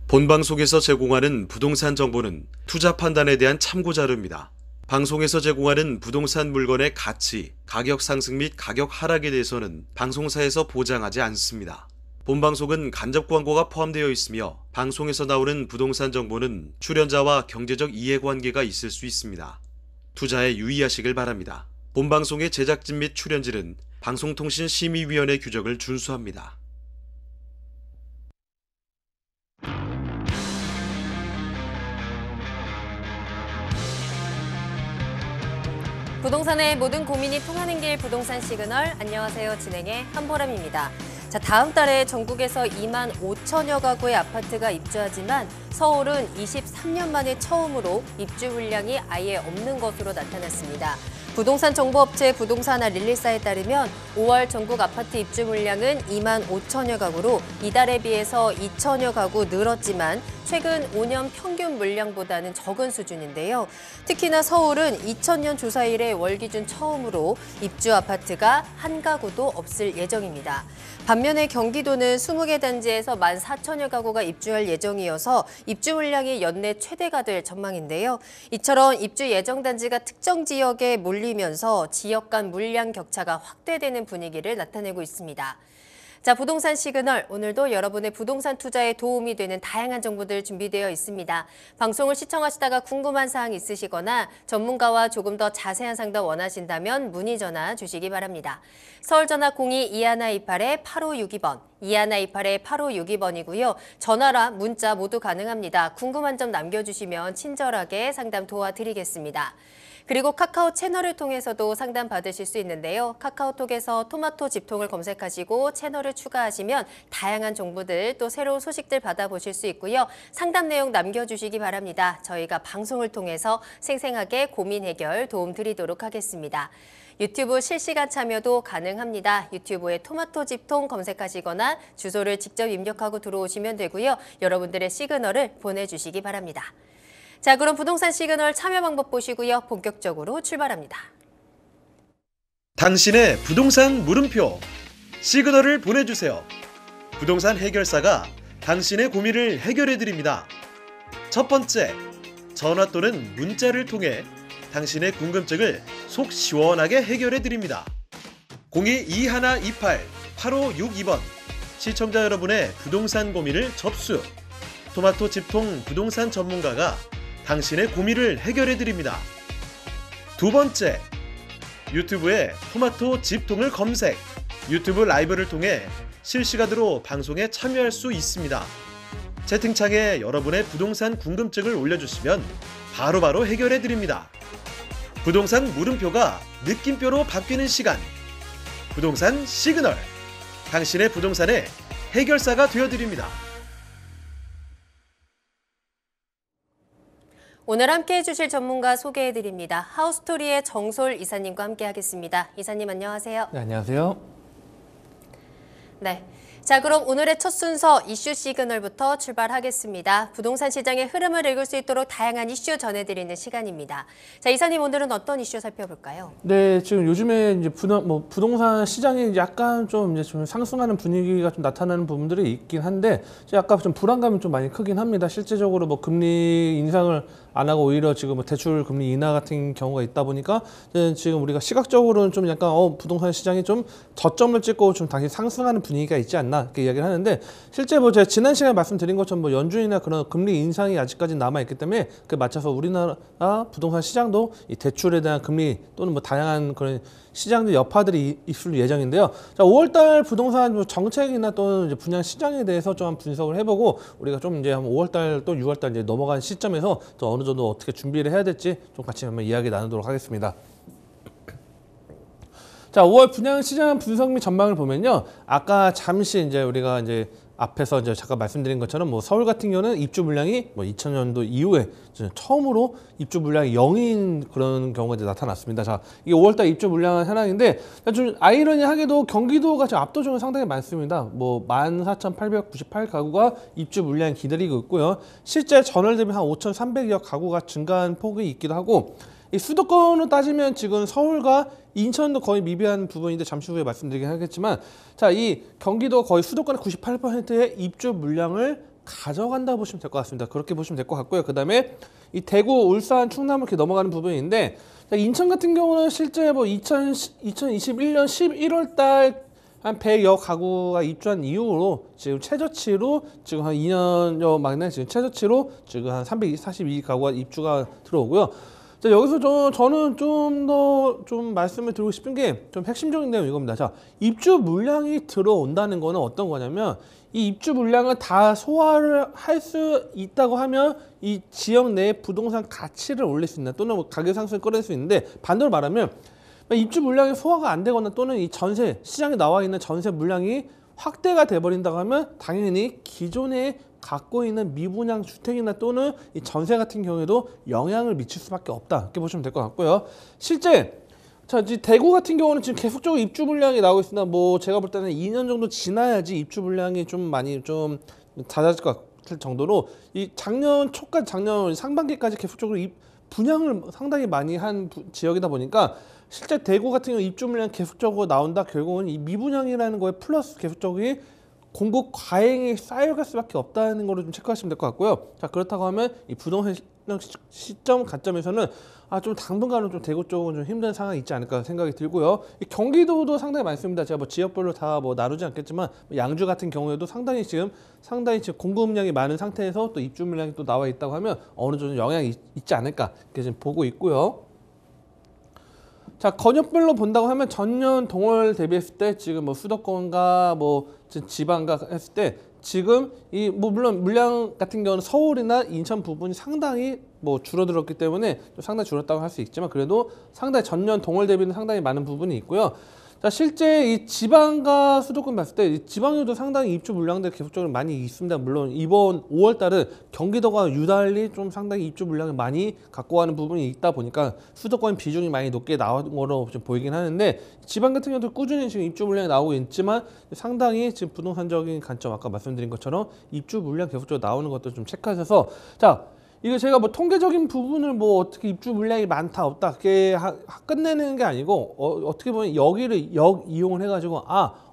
본방송에서 제공하는 부동산 정보는 투자 판단에 대한 참고 자료입니다. 방송에서 제공하는 부동산 물건의 가치, 가격 상승 및 가격 하락에 대해서는 방송사에서 보장하지 않습니다. 본방송은 간접 광고가 포함되어 있으며 방송에서 나오는 부동산 정보는 출연자와 경제적 이해관계가 있을 수 있습니다. 투자에 유의하시길 바랍니다. 본방송의 제작진 및 출연진은 방송통신심의위원회 규정을 준수합니다. 부동산의 모든 고민이 통하는 길 부동산 시그널. 안녕하세요. 진행의 한보람입니다. 자, 다음 달에 전국에서 2만 5천여 가구의 아파트가 입주하지만 서울은 23년 만에 처음으로 입주 물량이 아예 없는 것으로 나타났습니다. 부동산 정보업체 부동산화 릴리사에 따르면 5월 전국 아파트 입주 물량은 2만 5천여 가구로 이달에 비해서 2천여 가구 늘었지만 최근 5년 평균 물량보다는 적은 수준인데요. 특히나 서울은 2000년 조사 이래 월 기준 처음으로 입주 아파트가 한 가구도 없을 예정입니다. 반면에 경기도는 20개 단지에서 14,000여 가구가 입주할 예정이어서 입주 물량이 연내 최대가 될 전망인데요. 이처럼 입주 예정 단지가 특정 지역에 몰리면서 지역 간 물량 격차가 확대되는 분위기를 나타내고 있습니다. 자, 부동산 시그널, 오늘도 여러분의 부동산 투자에 도움이 되는 다양한 정보들 준비되어 있습니다. 방송을 시청하시다가 궁금한 사항 있으시거나 전문가와 조금 더 자세한 상담 원하신다면 문의 전화 주시기 바랍니다. 서울전화 02-2128-8562번, 2128-8562번이고요. 전화라 문자 모두 가능합니다. 궁금한 점 남겨주시면 친절하게 상담 도와드리겠습니다. 그리고 카카오 채널을 통해서도 상담 받으실 수 있는데요. 카카오톡에서 토마토 집통을 검색하시고 채널을 추가하시면 다양한 정보들 또 새로운 소식들 받아보실 수 있고요. 상담 내용 남겨주시기 바랍니다. 저희가 방송을 통해서 생생하게 고민 해결 도움 드리도록 하겠습니다. 유튜브 실시간 참여도 가능합니다. 유튜브에 토마토 집통 검색하시거나 주소를 직접 입력하고 들어오시면 되고요. 여러분들의 시그널을 보내주시기 바랍니다. 자, 그럼 부동산 시그널 참여 방법 보시고요. 본격적으로 출발합니다. 당신의 부동산 물음표 시그널을 보내주세요. 부동산 해결사가 당신의 고민을 해결해드립니다. 첫 번째, 전화 또는 문자를 통해 당신의 궁금증을 속 시원하게 해결해드립니다. 02-2128-8562번 시청자 여러분의 부동산 고민을 접수. 토마토 집통 부동산 전문가가 당신의 고민을 해결해드립니다. 두 번째, 유튜브에 토마토 집통을 검색, 유튜브 라이브를 통해 실시간으로 방송에 참여할 수 있습니다. 채팅창에 여러분의 부동산 궁금증을 올려주시면 바로바로 해결해드립니다. 부동산 물음표가 느낌표로 바뀌는 시간, 부동산 시그널, 당신의 부동산의 해결사가 되어드립니다. 오늘 함께해 주실 전문가 소개해드립니다. 하우스토리의 정솔 이사님과 함께하겠습니다. 이사님 안녕하세요. 네, 안녕하세요. 네. 자, 그럼 오늘의 첫 순서 이슈 시그널부터 출발하겠습니다. 부동산 시장의 흐름을 읽을 수 있도록 다양한 이슈 전해드리는 시간입니다. 자, 이사님 오늘은 어떤 이슈 살펴볼까요? 네, 지금 요즘에 이제 부동산 시장이 약간 좀 상승하는 분위기가 좀 나타나는 부분들이 있긴 한데, 약간 좀 불안감이 좀 많이 크긴 합니다. 실제적으로 금리 인상을 안 하고 오히려 지금 대출 금리 인하 같은 경우가 있다 보니까 지금 우리가 시각적으로는 좀 약간 부동산 시장이 좀 저점을 찍고 좀 다시 상승하는 분위기가 있지 않나 이렇게 이야기를 하는데, 실제 제가 지난 시간에 말씀드린 것처럼 연준이나 그런 금리 인상이 아직까지 남아 있기 때문에 그 맞춰서 우리나라 부동산 시장도 이 대출에 대한 금리 또는 다양한 그런 시장의 여파들이 있을 예정인데요. 자, 5월달 부동산 정책이나 또는 분양 시장에 대해서 좀 분석을 해보고 우리가 좀 이제 5월달 또 6월달 이제 넘어간 시점에서 또 어느 정도 어떻게 준비를 해야 될지 좀 같이 한번 이야기 나누도록 하겠습니다. 자, 5월 분양 시장 분석 및 전망을 보면요. 아까 잠시 이제 우리가 이제 앞에서 이제 잠깐 말씀드린 것처럼 서울 같은 경우는 입주 물량이 2000년도 이후에 처음으로 입주 물량이 0인 그런 경우가 이제 나타났습니다. 자, 이게 5월달 입주 물량 현황인데 좀 아이러니하게도 경기도가 지금 압도적으로 상당히 많습니다. 14,898 가구가 입주 물량 기다리고 있고요. 실제 전월 대비 한 5,300여 가구가 증가한 폭이 있기도 하고, 이 수도권으로 따지면 지금 서울과 인천도 거의 미비한 부분인데 잠시 후에 말씀드리긴 하겠지만, 자, 이 경기도 거의 수도권의 98%의 입주 물량을 가져간다 보시면 될 것 같습니다. 그렇게 보시면 될 것 같고요. 그다음에 이 대구, 울산, 충남 이렇게 넘어가는 부분인데 인천 같은 경우는 실제 뭐 2021년 11월 달 한 100여 가구가 입주한 이후로 지금 최저치로 지금 한 2년여 만에 지금 최저치로 지금 한 342가구가 입주가 들어오고요. 자, 여기서 저는 좀 더 좀 말씀을 드리고 싶은 게 좀 핵심적인 내용 이겁니다. 자, 입주 물량이 들어온다는 거는 어떤 거냐면 이 입주 물량을 다 소화를 할 수 있다고 하면 이 지역 내 부동산 가치를 올릴 수 있는 또는 뭐 가격 상승을 끌어낼 수 있는데 반대로 말하면 입주 물량이 소화가 안 되거나 또는 이 전세 시장에 나와 있는 전세 물량이 확대가 돼버린다고 하면 당연히 기존에 갖고 있는 미분양 주택이나 또는 이 전세 같은 경우에도 영향을 미칠 수밖에 없다 이렇게 보시면 될 것 같고요. 실제 자, 이제 대구 같은 경우는 지금 계속적으로 입주 물량이 나오고 있습니다. 뭐 제가 볼 때는 2년 정도 지나야지 입주 물량이 좀 많이 좀 잦아질 것 같을 정도로 이 작년 초까지 작년 상반기까지 계속적으로 분양을 상당히 많이 한 지역이다 보니까 실제 대구 같은 경우 입주 물량 계속적으로 나온다. 결국은 이 미분양이라는 거에 플러스 계속적인 공급 과잉이 쌓여갈 수밖에 없다는 거를 좀 체크하시면 될 것 같고요. 자, 그렇다고 하면 이 부동산 시점 관점에서는 좀 당분간은 좀 대구 쪽은 좀 힘든 상황이 있지 않을까 생각이 들고요. 이 경기도도 상당히 많습니다. 제가 뭐 지역별로 다 뭐 나누지 않겠지만 양주 같은 경우에도 상당히 지금 공급량이 많은 상태에서 또 입주 물량이 또 나와 있다고 하면 어느 정도 영향이 있지 않을까 이렇게 지금 보고 있고요. 자, 권역별로 본다고 하면 전년 동월 대비했을 때 지금 뭐 수도권과 뭐 지방과 했을 때 지금 이 뭐 물론 물량 같은 경우는 서울이나 인천 부분이 상당히 뭐 줄어들었기 때문에 좀 상당히 줄었다고 할 수 있지만 그래도 상당히 전년 동월 대비는 상당히 많은 부분이 있고요. 자, 실제 이 지방과 수도권 봤을 때 이 지방에도 상당히 입주 물량들이 계속적으로 많이 있습니다. 물론 이번 5월 달은 경기도가 유달리 좀 상당히 입주 물량을 많이 갖고 가는 부분이 있다 보니까 수도권 비중이 많이 높게 나온 거로 좀 보이긴 하는데 지방 같은 경우도 꾸준히 지금 입주 물량이 나오고 있지만 상당히 지금 부동산적인 관점 아까 말씀드린 것처럼 입주 물량 계속적으로 나오는 것도 좀 체크하셔서 자, 이거 제가 뭐 통계적인 부분을 뭐 어떻게 입주 물량이 많다 없다 그렇게 끝내는 게 아니고 어떻게 보면 여기를 이용을 해가지고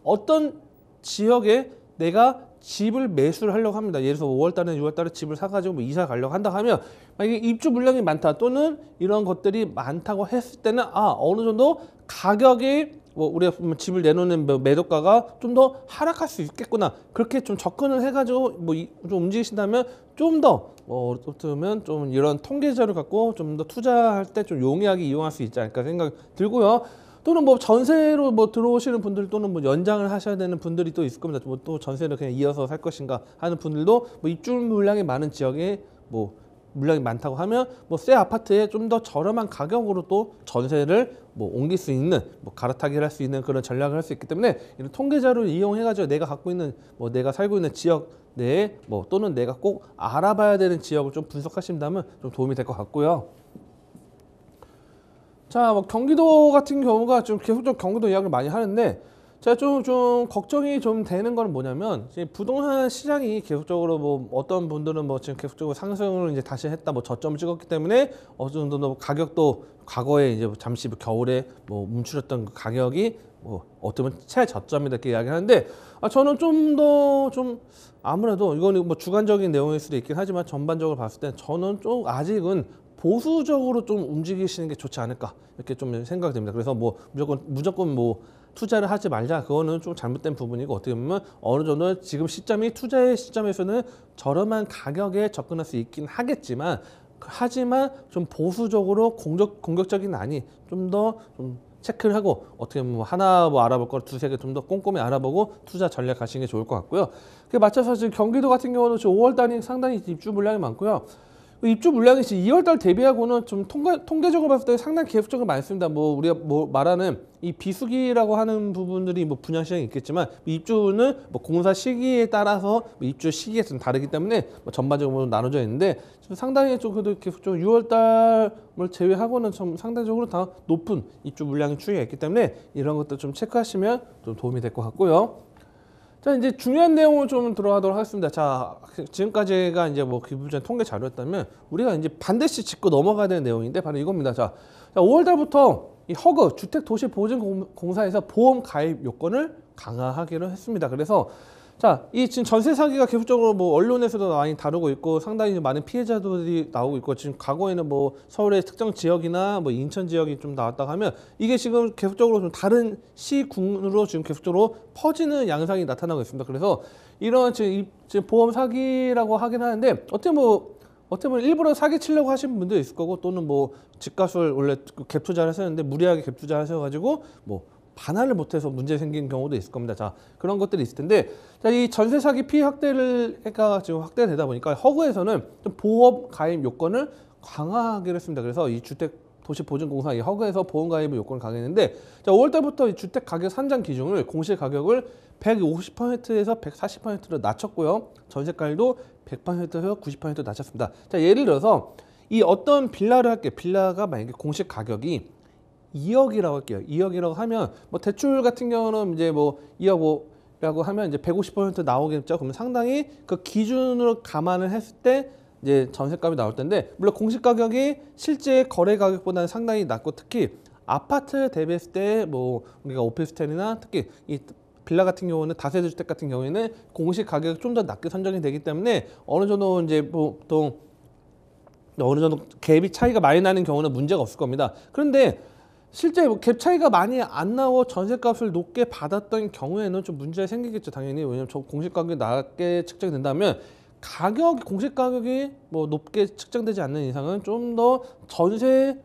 어떤 지역에 내가 집을 매수를 하려고 합니다. 예를 들어서 5월달에 6월달에 집을 사가지고 뭐 이사 가려고 한다 하면 만약에 입주 물량이 많다 또는 이런 것들이 많다고 했을 때는 어느 정도 가격이 뭐 우리가 집을 내놓는 매도가가 좀 더 하락할 수 있겠구나 그렇게 좀 접근을 해가지고 뭐 좀 움직이신다면 좀 더 어떻으면 좀 이런 통계자를 갖고 좀 더 투자할 때 좀 용이하게 이용할 수 있지 않을까 생각 들고요. 또는 뭐 전세로 뭐 들어오시는 분들 또는 뭐 연장을 하셔야 되는 분들이 또 있을 겁니다. 뭐 또 전세를 그냥 이어서 살 것인가 하는 분들도 뭐 입주 물량이 많은 지역에 뭐 물량이 많다고 하면 뭐 새 아파트에 좀 더 저렴한 가격으로 또 전세를 뭐 옮길 수 있는 뭐 갈아타기를 할 수 있는 그런 전략을 할 수 있기 때문에 이런 통계자료를 이용해가지고 내가 갖고 있는 뭐 내가 살고 있는 지역 내에 뭐 또는 내가 꼭 알아봐야 되는 지역을 좀 분석하신다면 좀 도움이 될 것 같고요. 자, 뭐 경기도 같은 경우가 좀 계속적으로 경기도 이야기를 많이 하는데 제가 좀 걱정이 좀 되는 건 뭐냐면 부동산 시장이 계속적으로 뭐 어떤 분들은 뭐 지금 계속적으로 상승을 이제 다시 했다 뭐 저점을 찍었기 때문에 어느 정도 가격도 과거에 이제 잠시 겨울에 뭐 움츠렸던 그 가격이 뭐 어떻게 보면 최저점이다 이렇게 이야기하는데 저는 좀 더 좀 아무래도 이거는 뭐 주관적인 내용일 수도 있긴 하지만 전반적으로 봤을 때 저는 좀 아직은 보수적으로 좀 움직이시는 게 좋지 않을까 이렇게 좀 생각이 듭니다. 그래서 뭐 무조건 뭐 투자를 하지 말자 그거는 좀 잘못된 부분이고 어떻게 보면 어느 정도 지금 시점이 투자의 시점에서는 저렴한 가격에 접근할 수 있긴 하겠지만 하지만 좀 보수적으로 공격적인 아니 좀 더 좀 체크를 하고 어떻게 보면 하나 뭐 알아볼 걸 두세 개 좀 더 꼼꼼히 알아보고 투자 전략 하시는 게 좋을 것 같고요. 그에 맞춰서 지금 경기도 같은 경우는 지금 5월 달이 상당히 입주 물량이 많고요. 입주 물량이 지금 2월 달 대비하고는 좀 통계적으로 봤을 때 상당히 계속적으로 많습니다. 뭐 우리가 뭐 말하는 이 비수기라고 하는 부분들이 뭐 분양 시장이 있겠지만 입주는 뭐 공사 시기에 따라서 뭐 입주 시기가 좀 다르기 때문에 뭐 전반적으로 나눠져 있는데 좀 상당히 좀 그래도 계속적으로 6월 달을 제외하고는 좀 상대적으로 다 높은 입주 물량의 추이가 있기 때문에 이런 것들 좀 체크하시면 좀 도움이 될 것 같고요. 자, 이제 중요한 내용을 좀 들어가도록 하겠습니다. 자, 지금까지가 이제 뭐 기부전 통계 자료였다면 우리가 이제 반드시 짚고 넘어가야 되는 내용인데 바로 이겁니다. 자 5월 달부터 이 허그 주택도시보증공사에서 보험 가입 요건을 강화하기로 했습니다. 그래서 자, 이 지금 전세 사기가 계속적으로 뭐 언론에서도 많이 다루고 있고 상당히 많은 피해자들이 나오고 있고 지금 과거에는 뭐 서울의 특정 지역이나 뭐 인천 지역이 좀 나왔다고 하면 이게 지금 계속적으로 좀 다른 시군으로 지금 계속적으로 퍼지는 양상이 나타나고 있습니다. 그래서 이런 지금 보험 사기라고 하긴 하는데 어떻게 보면 일부러 사기 치려고 하시는 분도 있을 거고 또는 뭐 집값을 원래 갭 투자를 하셨는데 무리하게 갭 투자 하셔가지고 뭐 반환을 못해서 문제 생긴 경우도 있을 겁니다. 자, 그런 것들이 있을 텐데, 자, 이 전세 사기 피해 확대가 지금 확대되다 보니까 허그에서는 좀 보험 가입 요건을 강화하기로 했습니다. 그래서 이 주택도시보증공사 이 허그에서 보험 가입 요건을 강화했는데, 자, 5월달부터 이 주택 가격 산정 기준을 공시 가격을 150%에서 140%로 낮췄고요. 전세가율도 100%에서 90% 낮췄습니다. 자, 예를 들어서 이 어떤 빌라를 할게요. 빌라가 만약에 공시 가격이 2억이라고 할게요. 2억이라고 하면 뭐 대출 같은 경우는 이제 뭐 2억 5라고 하면 이제 150% 나오겠죠. 그러면 상당히 그 기준으로 감안을 했을 때 이제 전세값이 나올 텐데 물론 공시 가격이 실제 거래 가격보다는 상당히 낮고 특히 아파트 대비했을 때 뭐 우리가 오피스텔이나 특히 이 빌라 같은 경우는 다세대 주택 같은 경우에는 공시 가격이 좀 더 낮게 선정이 되기 때문에 어느 정도 이제 보통 어느 정도 갭이 차이가 많이 나는 경우는 문제가 없을 겁니다. 그런데 실제 갭 차이가 많이 안 나고 전세값을 높게 받았던 경우에는 좀 문제가 생기겠죠, 당연히. 왜냐면 저 공시가격이 낮게 측정된다면 공시가격이 뭐 높게 측정되지 않는 이상은 좀 더 전세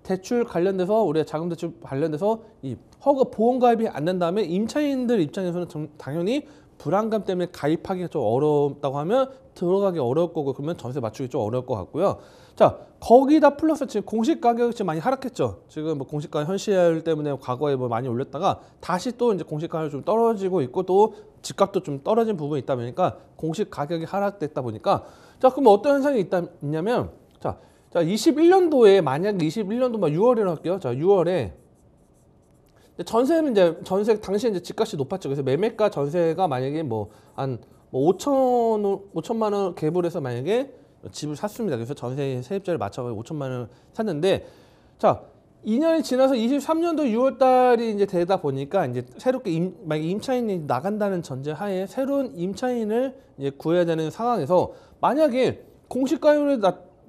대출 관련돼서 우리가 자금 대출 관련돼서 이 허가 보험 가입이 안 된다면 임차인들 입장에서는 당연히 불안감 때문에 가입하기가 좀 어렵다고 하면 들어가기 어려울 거고 그러면 전세 맞추기 좀 어려울 것 같고요. 자, 거기다 플러스 지금 공시 가격이 지금 많이 하락했죠. 지금 뭐 공시가 현실화율 때문에 과거에 뭐 많이 올렸다가 다시 또 이제 공시가율 좀 떨어지고 있고 또 집값도 좀 떨어진 부분이 있다 보니까 공시 가격이 하락됐다 보니까 자, 그럼 어떤 현상이 있냐면 자, 21년도에 만약에 21년도 막 6월이라고 할게요. 자, 6월에 전세는 이제 당시에 이제 집값이 높았죠. 그래서 매매가 전세가 만약에 뭐 한 5천만 원 갭을 해서 만약에 집을 샀습니다. 그래서 전세 세입자를 맞춰서 5천만 원을 샀는데 자, 2년이 지나서 23년도 6월 달이 이제 되다 보니까 이제 새롭게 만약에 임차인이 나간다는 전제하에 새로운 임차인을 이제 구해야 되는 상황에서 만약에 공시가율이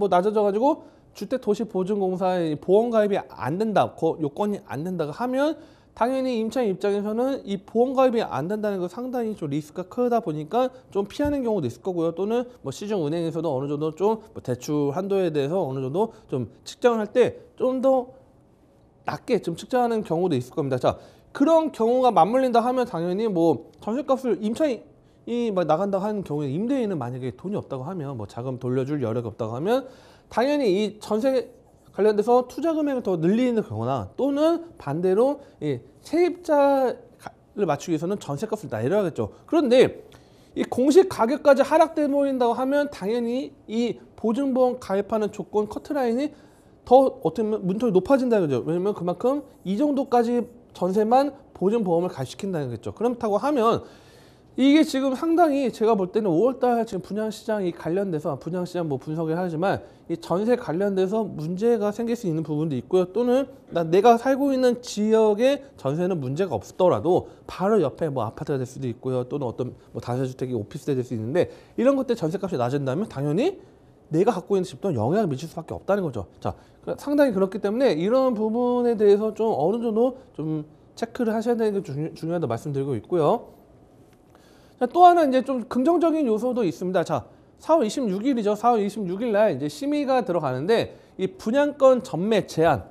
낮아져 가지고 주택도시보증공사의 보험 가입이 안 된다, 요건이 안 된다고 하면 당연히 임차인 입장에서는 이 보험 가입이 안 된다는 거 상당히 좀 리스크가 크다 보니까 좀 피하는 경우도 있을 거고요. 또는 뭐 시중은행에서도 어느 정도 좀 뭐 대출 한도에 대해서 어느 정도 좀 측정을 할 때 좀 더 낮게 좀 측정하는 경우도 있을 겁니다. 자, 그런 경우가 맞물린다 하면 당연히 뭐 전세값을 임차인이 막 나간다고 하는 경우에 임대인은 만약에 돈이 없다고 하면 뭐 자금 돌려줄 여력이 없다고 하면 당연히 이 전세 관련돼서 투자 금액을 더 늘리는 경우나 또는 반대로 이 세입자를 맞추기 위해서는 전세값을 내려야겠죠. 그런데 이 공시 가격까지 하락돼 버린다고 하면 당연히 이 보증보험 가입하는 조건 커트라인이 더 어떻게 보면 문턱이 높아진다는 거죠. 왜냐면 그만큼 이 정도까지 전세만 보증보험을 가입시킨다는 거죠. 그렇다고 하면 이게 지금 상당히 제가 볼 때는 5월달 지금 분양시장이 관련돼서 분양시장 뭐 분석을 하지만 이 전세 관련돼서 문제가 생길 수 있는 부분도 있고요. 또는 내가 살고 있는 지역에 전세는 문제가 없더라도 바로 옆에 뭐 아파트가 될 수도 있고요. 또는 어떤 뭐 다세주택이 오피스텔이 될 수 있는데 이런 것들 전세값이 낮아진다면 당연히 내가 갖고 있는 집도 영향을 미칠 수밖에 없다는 거죠. 자, 상당히 그렇기 때문에 이런 부분에 대해서 좀 어느 정도 좀 체크를 하셔야 되는 게 중요하다고 말씀드리고 있고요. 자, 또 하나 이제 좀 긍정적인 요소도 있습니다. 자, 4월 26일이죠. 4월 26일 날 이제 심의가 들어가는데 이 분양권 전매 제한,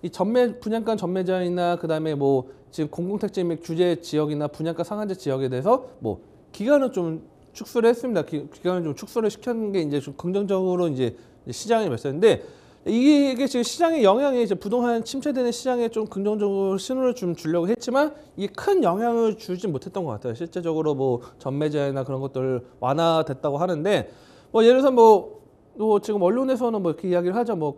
이 분양권 전매 제한이나 그다음에 뭐 지금 공공택지 및 규제 지역이나 분양가 상한제 지역에 대해서 뭐 기간을 좀 축소를 했습니다. 기간을 좀 축소를 시켰는 게 이제 좀 긍정적으로 이제 시장에 맺었는데 이게 지금 시장의 영향이 이제 부동산 침체되는 시장에 좀 긍정적으로 신호를 좀 주려고 했지만 이게 큰 영향을 주지 못했던 것 같아요. 실제적으로 뭐 전매제나 그런 것들 완화됐다고 하는데 뭐 예를 들어서 뭐 지금 언론에서는 뭐 이렇게 이야기를 하죠. 뭐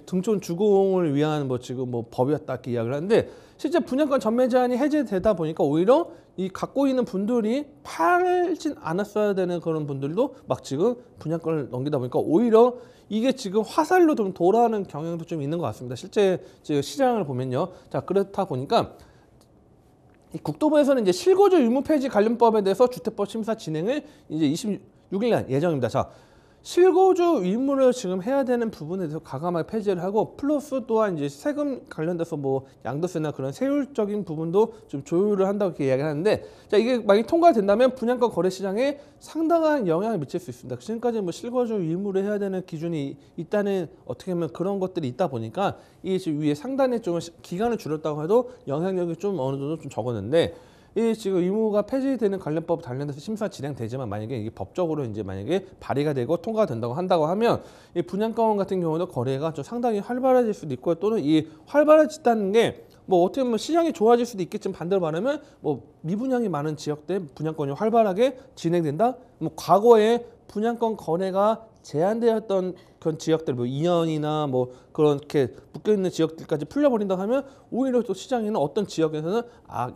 등촌 주공을 위한 뭐 지금 뭐 법이었다 이렇게 이야기를 하는데 실제 분양권 전매 제한이 해제되다 보니까 오히려 이 갖고 있는 분들이 팔진 않았어야 되는 그런 분들도 막 지금 분양권을 넘기다 보니까 오히려 이게 지금 화살로 좀 돌아가는 경향도 좀 있는 것 같습니다. 실제 지금 시장을 보면요. 자, 그렇다 보니까 이 국토부에서는 이제 실거주 의무 폐지 관련법에 대해서 주택법 심사 진행을 이제 26일 날 예정입니다. 자, 실거주 의무를 지금 해야 되는 부분에 대해서 과감하게 폐지를 하고 플러스 또한 이제 세금 관련돼서 뭐 양도세나 그런 세율적인 부분도 좀 조율을 한다고 이렇게 이야기를 하는데, 자, 이게 만약 통과된다면 분양가 거래 시장에 상당한 영향을 미칠 수 있습니다. 지금까지 뭐 실거주 의무를 해야 되는 기준이 있다는 어떻게 보면 그런 것들이 있다 보니까 이 지금 위에 상단에 좀 기간을 줄였다고 해도 영향력이 좀 어느 정도 좀 적었는데, 이 지금 의무가 폐지되는 관련법 관련해서 심사 진행되지만 만약에 이게 법적으로 이제 만약에 발의가 되고 통과가 된다고 한다고 하면 이 분양가원 같은 경우는 거래가 좀 상당히 활발해질 수도 있고, 또는 이 활발해진다는 게 뭐 어떻게 보면 시장이 좋아질 수도 있겠지만 반대로 말하면 뭐 미분양이 많은 지역대 분양권이 활발하게 진행된다. 뭐 과거에 분양권 거래가 제한되었던 그런 지역들, 뭐 2년이나 뭐 그렇게 묶여 있는 지역들까지 풀려버린다 하면 오히려 또 시장에는 어떤 지역에서는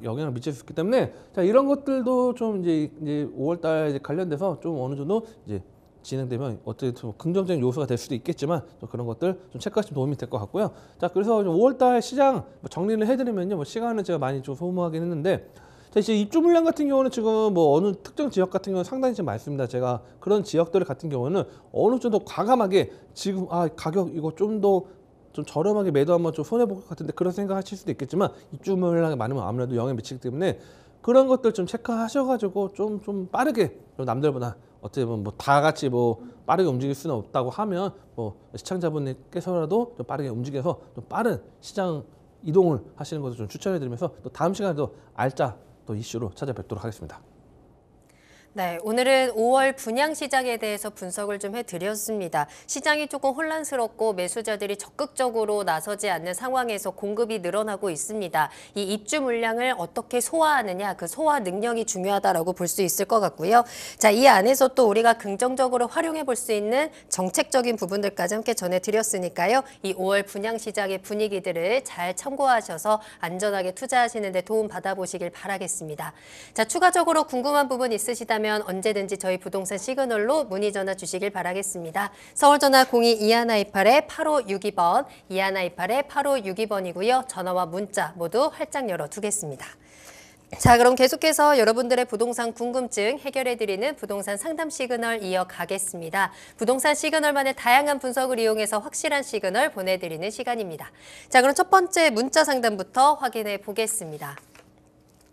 영향을 미칠 수 있기 때문에, 자, 이런 것들도 좀 이제 5월달 이제 관련돼서 좀 어느 정도 이제 진행되면 어떻게 좀 긍정적인 요소가 될 수도 있겠지만 좀 그런 것들 좀 체크하시면 도움이 될 것 같고요. 자, 그래서 5월달 시장 뭐 정리를 해드리면요, 뭐 시간은 제가 많이 좀 소모하긴 했는데. 자, 이제 입주 물량 같은 경우는 지금 뭐 어느 특정 지역 같은 경우는 상당히 좀 많습니다. 제가 그런 지역들 같은 경우는 어느 정도 과감하게 지금 가격 이거 좀 더 좀 저렴하게 매도 한번 좀 손해 볼 것 같은데 그런 생각하실 수도 있겠지만 입주 물량이 많으면 아무래도 영향 미치기 때문에 그런 것들 좀 체크하셔가지고 좀 빠르게 좀 남들보다 어떻게 보면 뭐 다 같이 뭐 빠르게 움직일 수는 없다고 하면 뭐 시청자분께서라도 좀 빠르게 움직여서 좀 빠른 시장 이동을 하시는 것을 좀 추천해드리면서 또 다음 시간에도 알짜 또 이슈로 찾아뵙도록 하겠습니다. 네, 오늘은 5월 분양시장에 대해서 분석을 좀 해드렸습니다. 시장이 조금 혼란스럽고 매수자들이 적극적으로 나서지 않는 상황에서 공급이 늘어나고 있습니다. 이 입주 물량을 어떻게 소화하느냐, 그 소화 능력이 중요하다라고 볼 수 있을 것 같고요. 자, 이 안에서 또 우리가 긍정적으로 활용해 볼 수 있는 정책적인 부분들까지 함께 전해드렸으니까요. 이 5월 분양시장의 분위기들을 잘 참고하셔서 안전하게 투자하시는 데 도움 받아보시길 바라겠습니다. 자, 추가적으로 궁금한 부분 있으시다면 언제든지 저희 부동산 시그널로 문의 전화 주시길 바라겠습니다. 서울전화 02-2128-8562번, 2128-8562번이고요. 전화와 문자 모두 활짝 열어두겠습니다. 자, 그럼 계속해서 여러분들의 부동산 궁금증 해결해드리는 부동산 상담 시그널 이어가겠습니다. 부동산 시그널만의 다양한 분석을 이용해서 확실한 시그널 보내드리는 시간입니다. 자, 그럼 첫 번째 문자 상담부터 확인해 보겠습니다.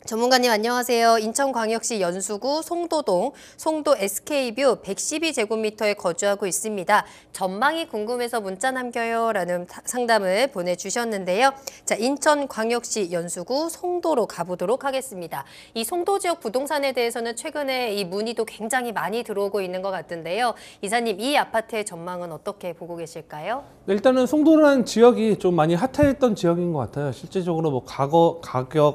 전문가님 안녕하세요. 인천광역시 연수구 송도동 송도 SK뷰 112제곱미터에 거주하고 있습니다. 전망이 궁금해서 문자 남겨요 라는 상담을 보내주셨는데요. 자, 인천광역시 연수구 송도로 가보도록 하겠습니다. 이 송도 지역 부동산에 대해서는 최근에 이 문의도 굉장히 많이 들어오고 있는 것 같은데요. 이사님, 이 아파트의 전망은 어떻게 보고 계실까요? 네, 일단은 송도라는 지역이 좀 많이 핫했던 지역인 것 같아요. 실제적으로 뭐 가격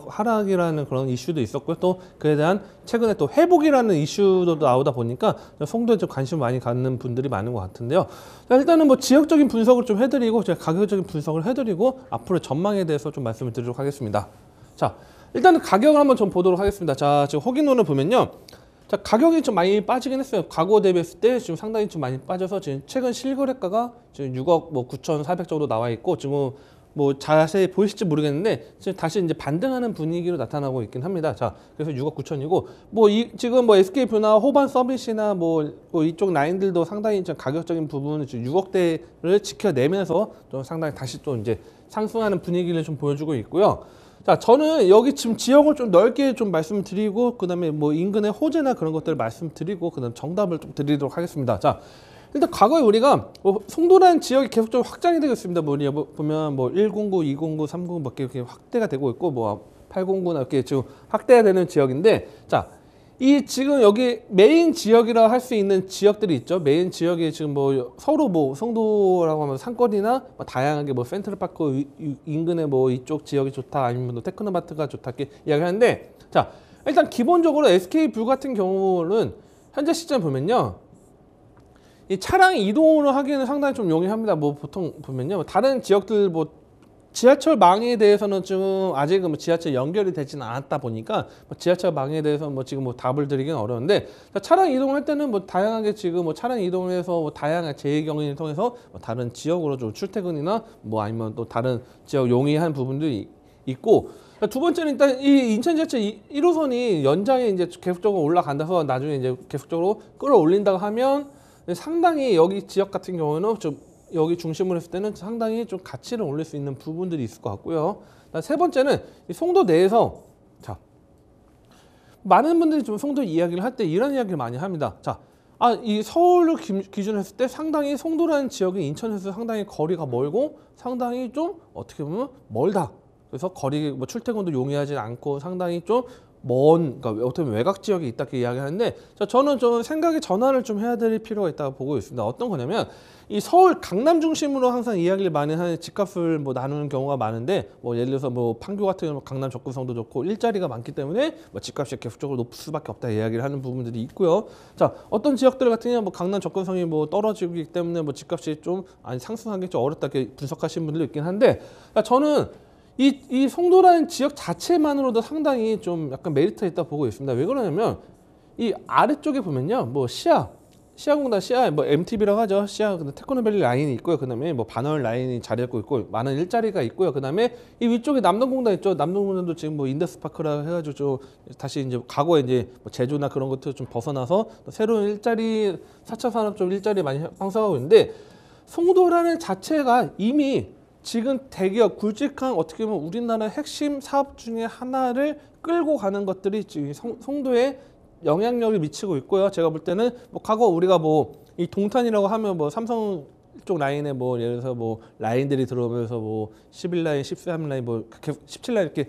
하락이라는 그런 이슈도 있었고요. 또 그에 대한 최근에 또 회복이라는 이슈도 나오다 보니까 송도에 좀 관심을 많이 갖는 분들이 많은 것 같은데요. 자, 일단은 뭐 지역적인 분석을 좀 해드리고 제가 가격적인 분석을 해드리고 앞으로 전망에 대해서 좀 말씀을 드리도록 하겠습니다. 자, 일단은 가격을 한번 좀 보도록 하겠습니다. 자, 지금 허기론을 보면요. 자, 가격이 좀 많이 빠지긴 했어요. 과거 대비했을 때 지금 상당히 좀 많이 빠져서 지금 최근 실거래가가 지금 6억 뭐 9,400 정도 나와 있고, 지금 뭐 자세히 보이실지 모르겠는데 지금 다시 이제 반등하는 분위기로 나타나고 있긴 합니다. 자, 그래서 6억 9천이고 뭐 지금 뭐 SK뷰나 호반 서비스나 뭐 이쪽 라인들도 상당히 좀 가격적인 부분은 지금 6억대를 지켜내면서 좀 상당히 다시 또 이제 상승하는 분위기를 좀 보여주고 있고요. 자, 저는 여기 지금 지역을 좀 넓게 좀 말씀드리고 그다음에 뭐 인근의 호재나 그런 것들을 말씀드리고 그다음 정답을 좀 드리도록 하겠습니다. 자, 일단 과거에 우리가 뭐 송도라는 지역이 계속적으로 확장이 되고 있습니다. 뭐 보면 뭐 109, 209, 309 몇 개 이렇게 확대가 되고 있고 뭐 809나 이렇게 지금 확대가 되는 지역인데, 자, 이 지금 여기 메인 지역이라 할 수 있는 지역들이 있죠. 메인 지역이 지금 뭐 서로 뭐 송도라고 하면 상권이나 뭐 다양하게 뭐 센트럴파크 인근의 뭐 이쪽 지역이 좋다, 아니면 뭐 테크노마트가 좋다 이렇게 이야기하는데, 자, 일단 기본적으로 SK뷰 같은 경우는 현재 시점 보면요, 이 차량 이동을 하기에는 상당히 좀 용이합니다. 뭐 보통 보면요, 다른 지역들 뭐 지하철망에 대해서는 지금 아직은 뭐 지하철 연결이 되지는 않았다 보니까 뭐 지하철망에 대해서 뭐 지금 뭐 답을 드리기는 어려운데, 차량 이동할 때는 뭐 다양하게 지금 뭐 차량 이동을 해서 뭐 다양한 제2경로를 통해서 뭐 다른 지역으로 좀 출퇴근이나 뭐 아니면 또 다른 지역 용이한 부분들이 있고, 두 번째는 일단 이 인천지하철 1호선이 연장에 이제 계속적으로 올라간다서 나중에 이제 계속적으로 끌어올린다고 하면 상당히 여기 지역 같은 경우는 좀 여기 중심으로 했을 때는 상당히 좀 가치를 올릴 수 있는 부분들이 있을 것 같고요. 세 번째는 이 송도 내에서 자 많은 분들이 좀 송도 이야기를 할 때 이런 이야기를 많이 합니다. 자, 이 서울을 기준으로 했을 때 상당히 송도라는 지역이 인천에서 상당히 거리가 멀고 상당히 좀 어떻게 보면 멀다. 그래서 거리 뭐 출퇴근도 용이하지 않고 상당히 좀 그러니까 어떻게 보면 외곽 지역이 있다 이렇게 이야기하는데 저는 좀 생각의 전환을 좀 해야 될 필요가 있다고 보고 있습니다. 어떤 거냐면 이 서울 강남 중심으로 항상 이야기를 많이 하는 집값을 뭐 나누는 경우가 많은데 뭐 예를 들어서 뭐 판교 같은 경우는 강남 접근성도 좋고 일자리가 많기 때문에 뭐 집값이 계속적으로 높을 수밖에 없다 이야기를 하는 부분들이 있고요. 자, 어떤 지역들 같은 경우는 뭐 강남 접근성이 뭐 떨어지기 때문에 뭐 집값이 좀 상승하기 좀 어렵다 이렇게 분석하시는 분들도 있긴 한데 저는 이 송도라는 지역 자체만으로도 상당히 좀 약간 메리트가 있다 보고 있습니다. 왜 그러냐면 이 아래쪽에 보면요, 뭐 시아공단 뭐 MTB라고 하죠. 테크노밸리 라인이 있고요. 그다음에 뭐 반월 라인이 자리 잡고 있고 많은 일자리가 있고요. 그다음에 이 위쪽에 남동공단 있죠. 남동공단도 지금 뭐 인더스파크라 해가지고 좀 다시 이제 과거에 이제 뭐 제조나 그런 것들 좀 벗어나서 또 새로운 일자리 4차 산업 쪽 일자리 많이 형성하고 있는데 송도라는 자체가 이미 지금 대기업 굵직한 어떻게 보면 우리나라 핵심 사업 중에 하나를 끌고 가는 것들이 지금 송도에 영향력을 미치고 있고요. 제가 볼 때는 뭐 과거 우리가 뭐 이 동탄이라고 하면 뭐 삼성 쪽 라인에 뭐 예를 들어서 뭐 라인들이 들어오면서 뭐 11라인, 13라인, 뭐 17라인 이렇게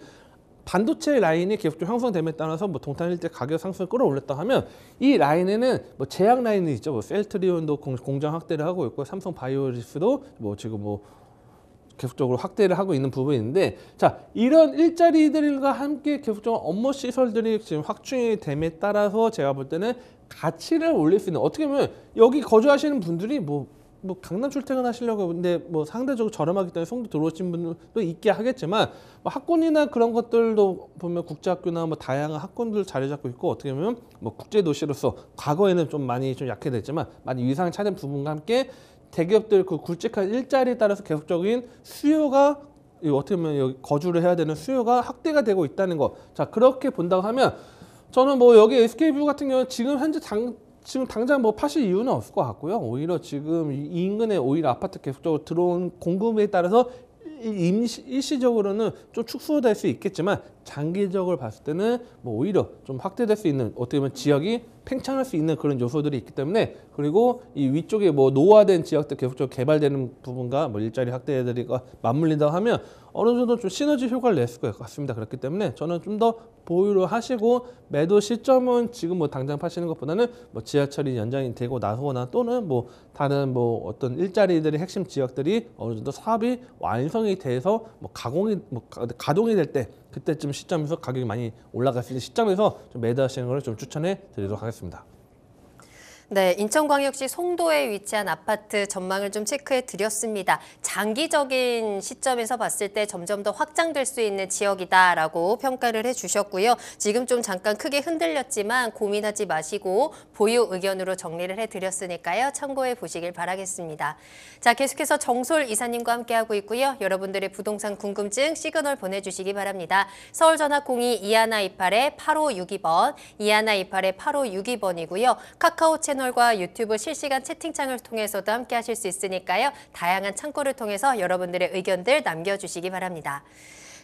반도체 라인이 계속 좀 형성됨에 따라서 뭐 동탄 일대 가격 상승을 끌어올렸다 하면 이 라인에는 뭐 제약 라인이 있죠. 뭐 셀트리온도 공장 확대를 하고 있고 삼성 바이오리스도 뭐 지금 뭐 계속적으로 확대를 하고 있는 부분인데 자 이런 일자리들과 함께 계속적으로 업무 시설들이 지금 확충이 됨에 따라서 제가 볼 때는 가치를 올릴 수 있는 어떻게 보면 여기 거주하시는 분들이 뭐 강남 출퇴근 하시려고 근데 뭐 상대적으로 저렴하기 때문에 송도 들어오신 분들도 있게 하겠지만 뭐 학군이나 그런 것들도 보면 국제학교나 뭐 다양한 학군들 자리 잡고 있고 어떻게 보면 뭐 국제 도시로서 과거에는 좀 많이 좀 약해졌지만 많이 위상을 찾은 부분과 함께 대기업들 그 굵직한 일자리에 따라서 계속적인 수요가 어떻게 보면 여기 거주를 해야 되는 수요가 확대가 되고 있다는 거. 자 그렇게 본다고 하면 저는 뭐 여기 SK뷰 같은 경우 지금 현재 지금 당장 뭐 파실 이유는 없을 것 같고요. 오히려 지금 이 인근에 오히려 아파트 계속적으로 들어온 공급에 따라서 일시적으로는 좀 축소될 수 있겠지만 장기적으로 봤을 때는 뭐 오히려 좀 확대될 수 있는 어떻게 보면 지역이 팽창할 수 있는 그런 요소들이 있기 때문에 그리고 이 위쪽에 뭐 노화된 지역들 계속적으로 개발되는 부분과 뭐 일자리 확대들이가 맞물린다고 하면 어느 정도 좀 시너지 효과를 낼 수가 있습니다. 그렇기 때문에 저는 좀 더 보유를 하시고 매도 시점은 지금 뭐 당장 파시는 것보다는 뭐 지하철이 연장이 되고 나서거나 또는 뭐 다른 뭐 어떤 일자리들의 핵심 지역들이 어느 정도 사업이 완성이 돼서 뭐 가동이 될 때 그때쯤 시점에서 가격이 많이 올라갈 수 있는 시점에서 좀 매도하시는 걸 좀 추천해 드리도록 하겠습니다. 네, 인천광역시 송도에 위치한 아파트 전망을 좀 체크해 드렸습니다. 장기적인 시점에서 봤을 때 점점 더 확장될 수 있는 지역이다라고 평가를 해주셨고요. 지금 좀 잠깐 크게 흔들렸지만 고민하지 마시고 보유 의견으로 정리를 해드렸으니까요. 참고해 보시길 바라겠습니다. 자, 계속해서 정솔 이사님과 함께하고 있고요. 여러분들의 부동산 궁금증 시그널 보내주시기 바랍니다. 서울전화 02-2128-8562번, 2128-8562번이고요. 카카오 채널과 유튜브 실시간 채팅창을 통해서도 함께 하실 수 있으니까요. 다양한 창구를 통해서 여러분들의 의견들 남겨주시기 바랍니다.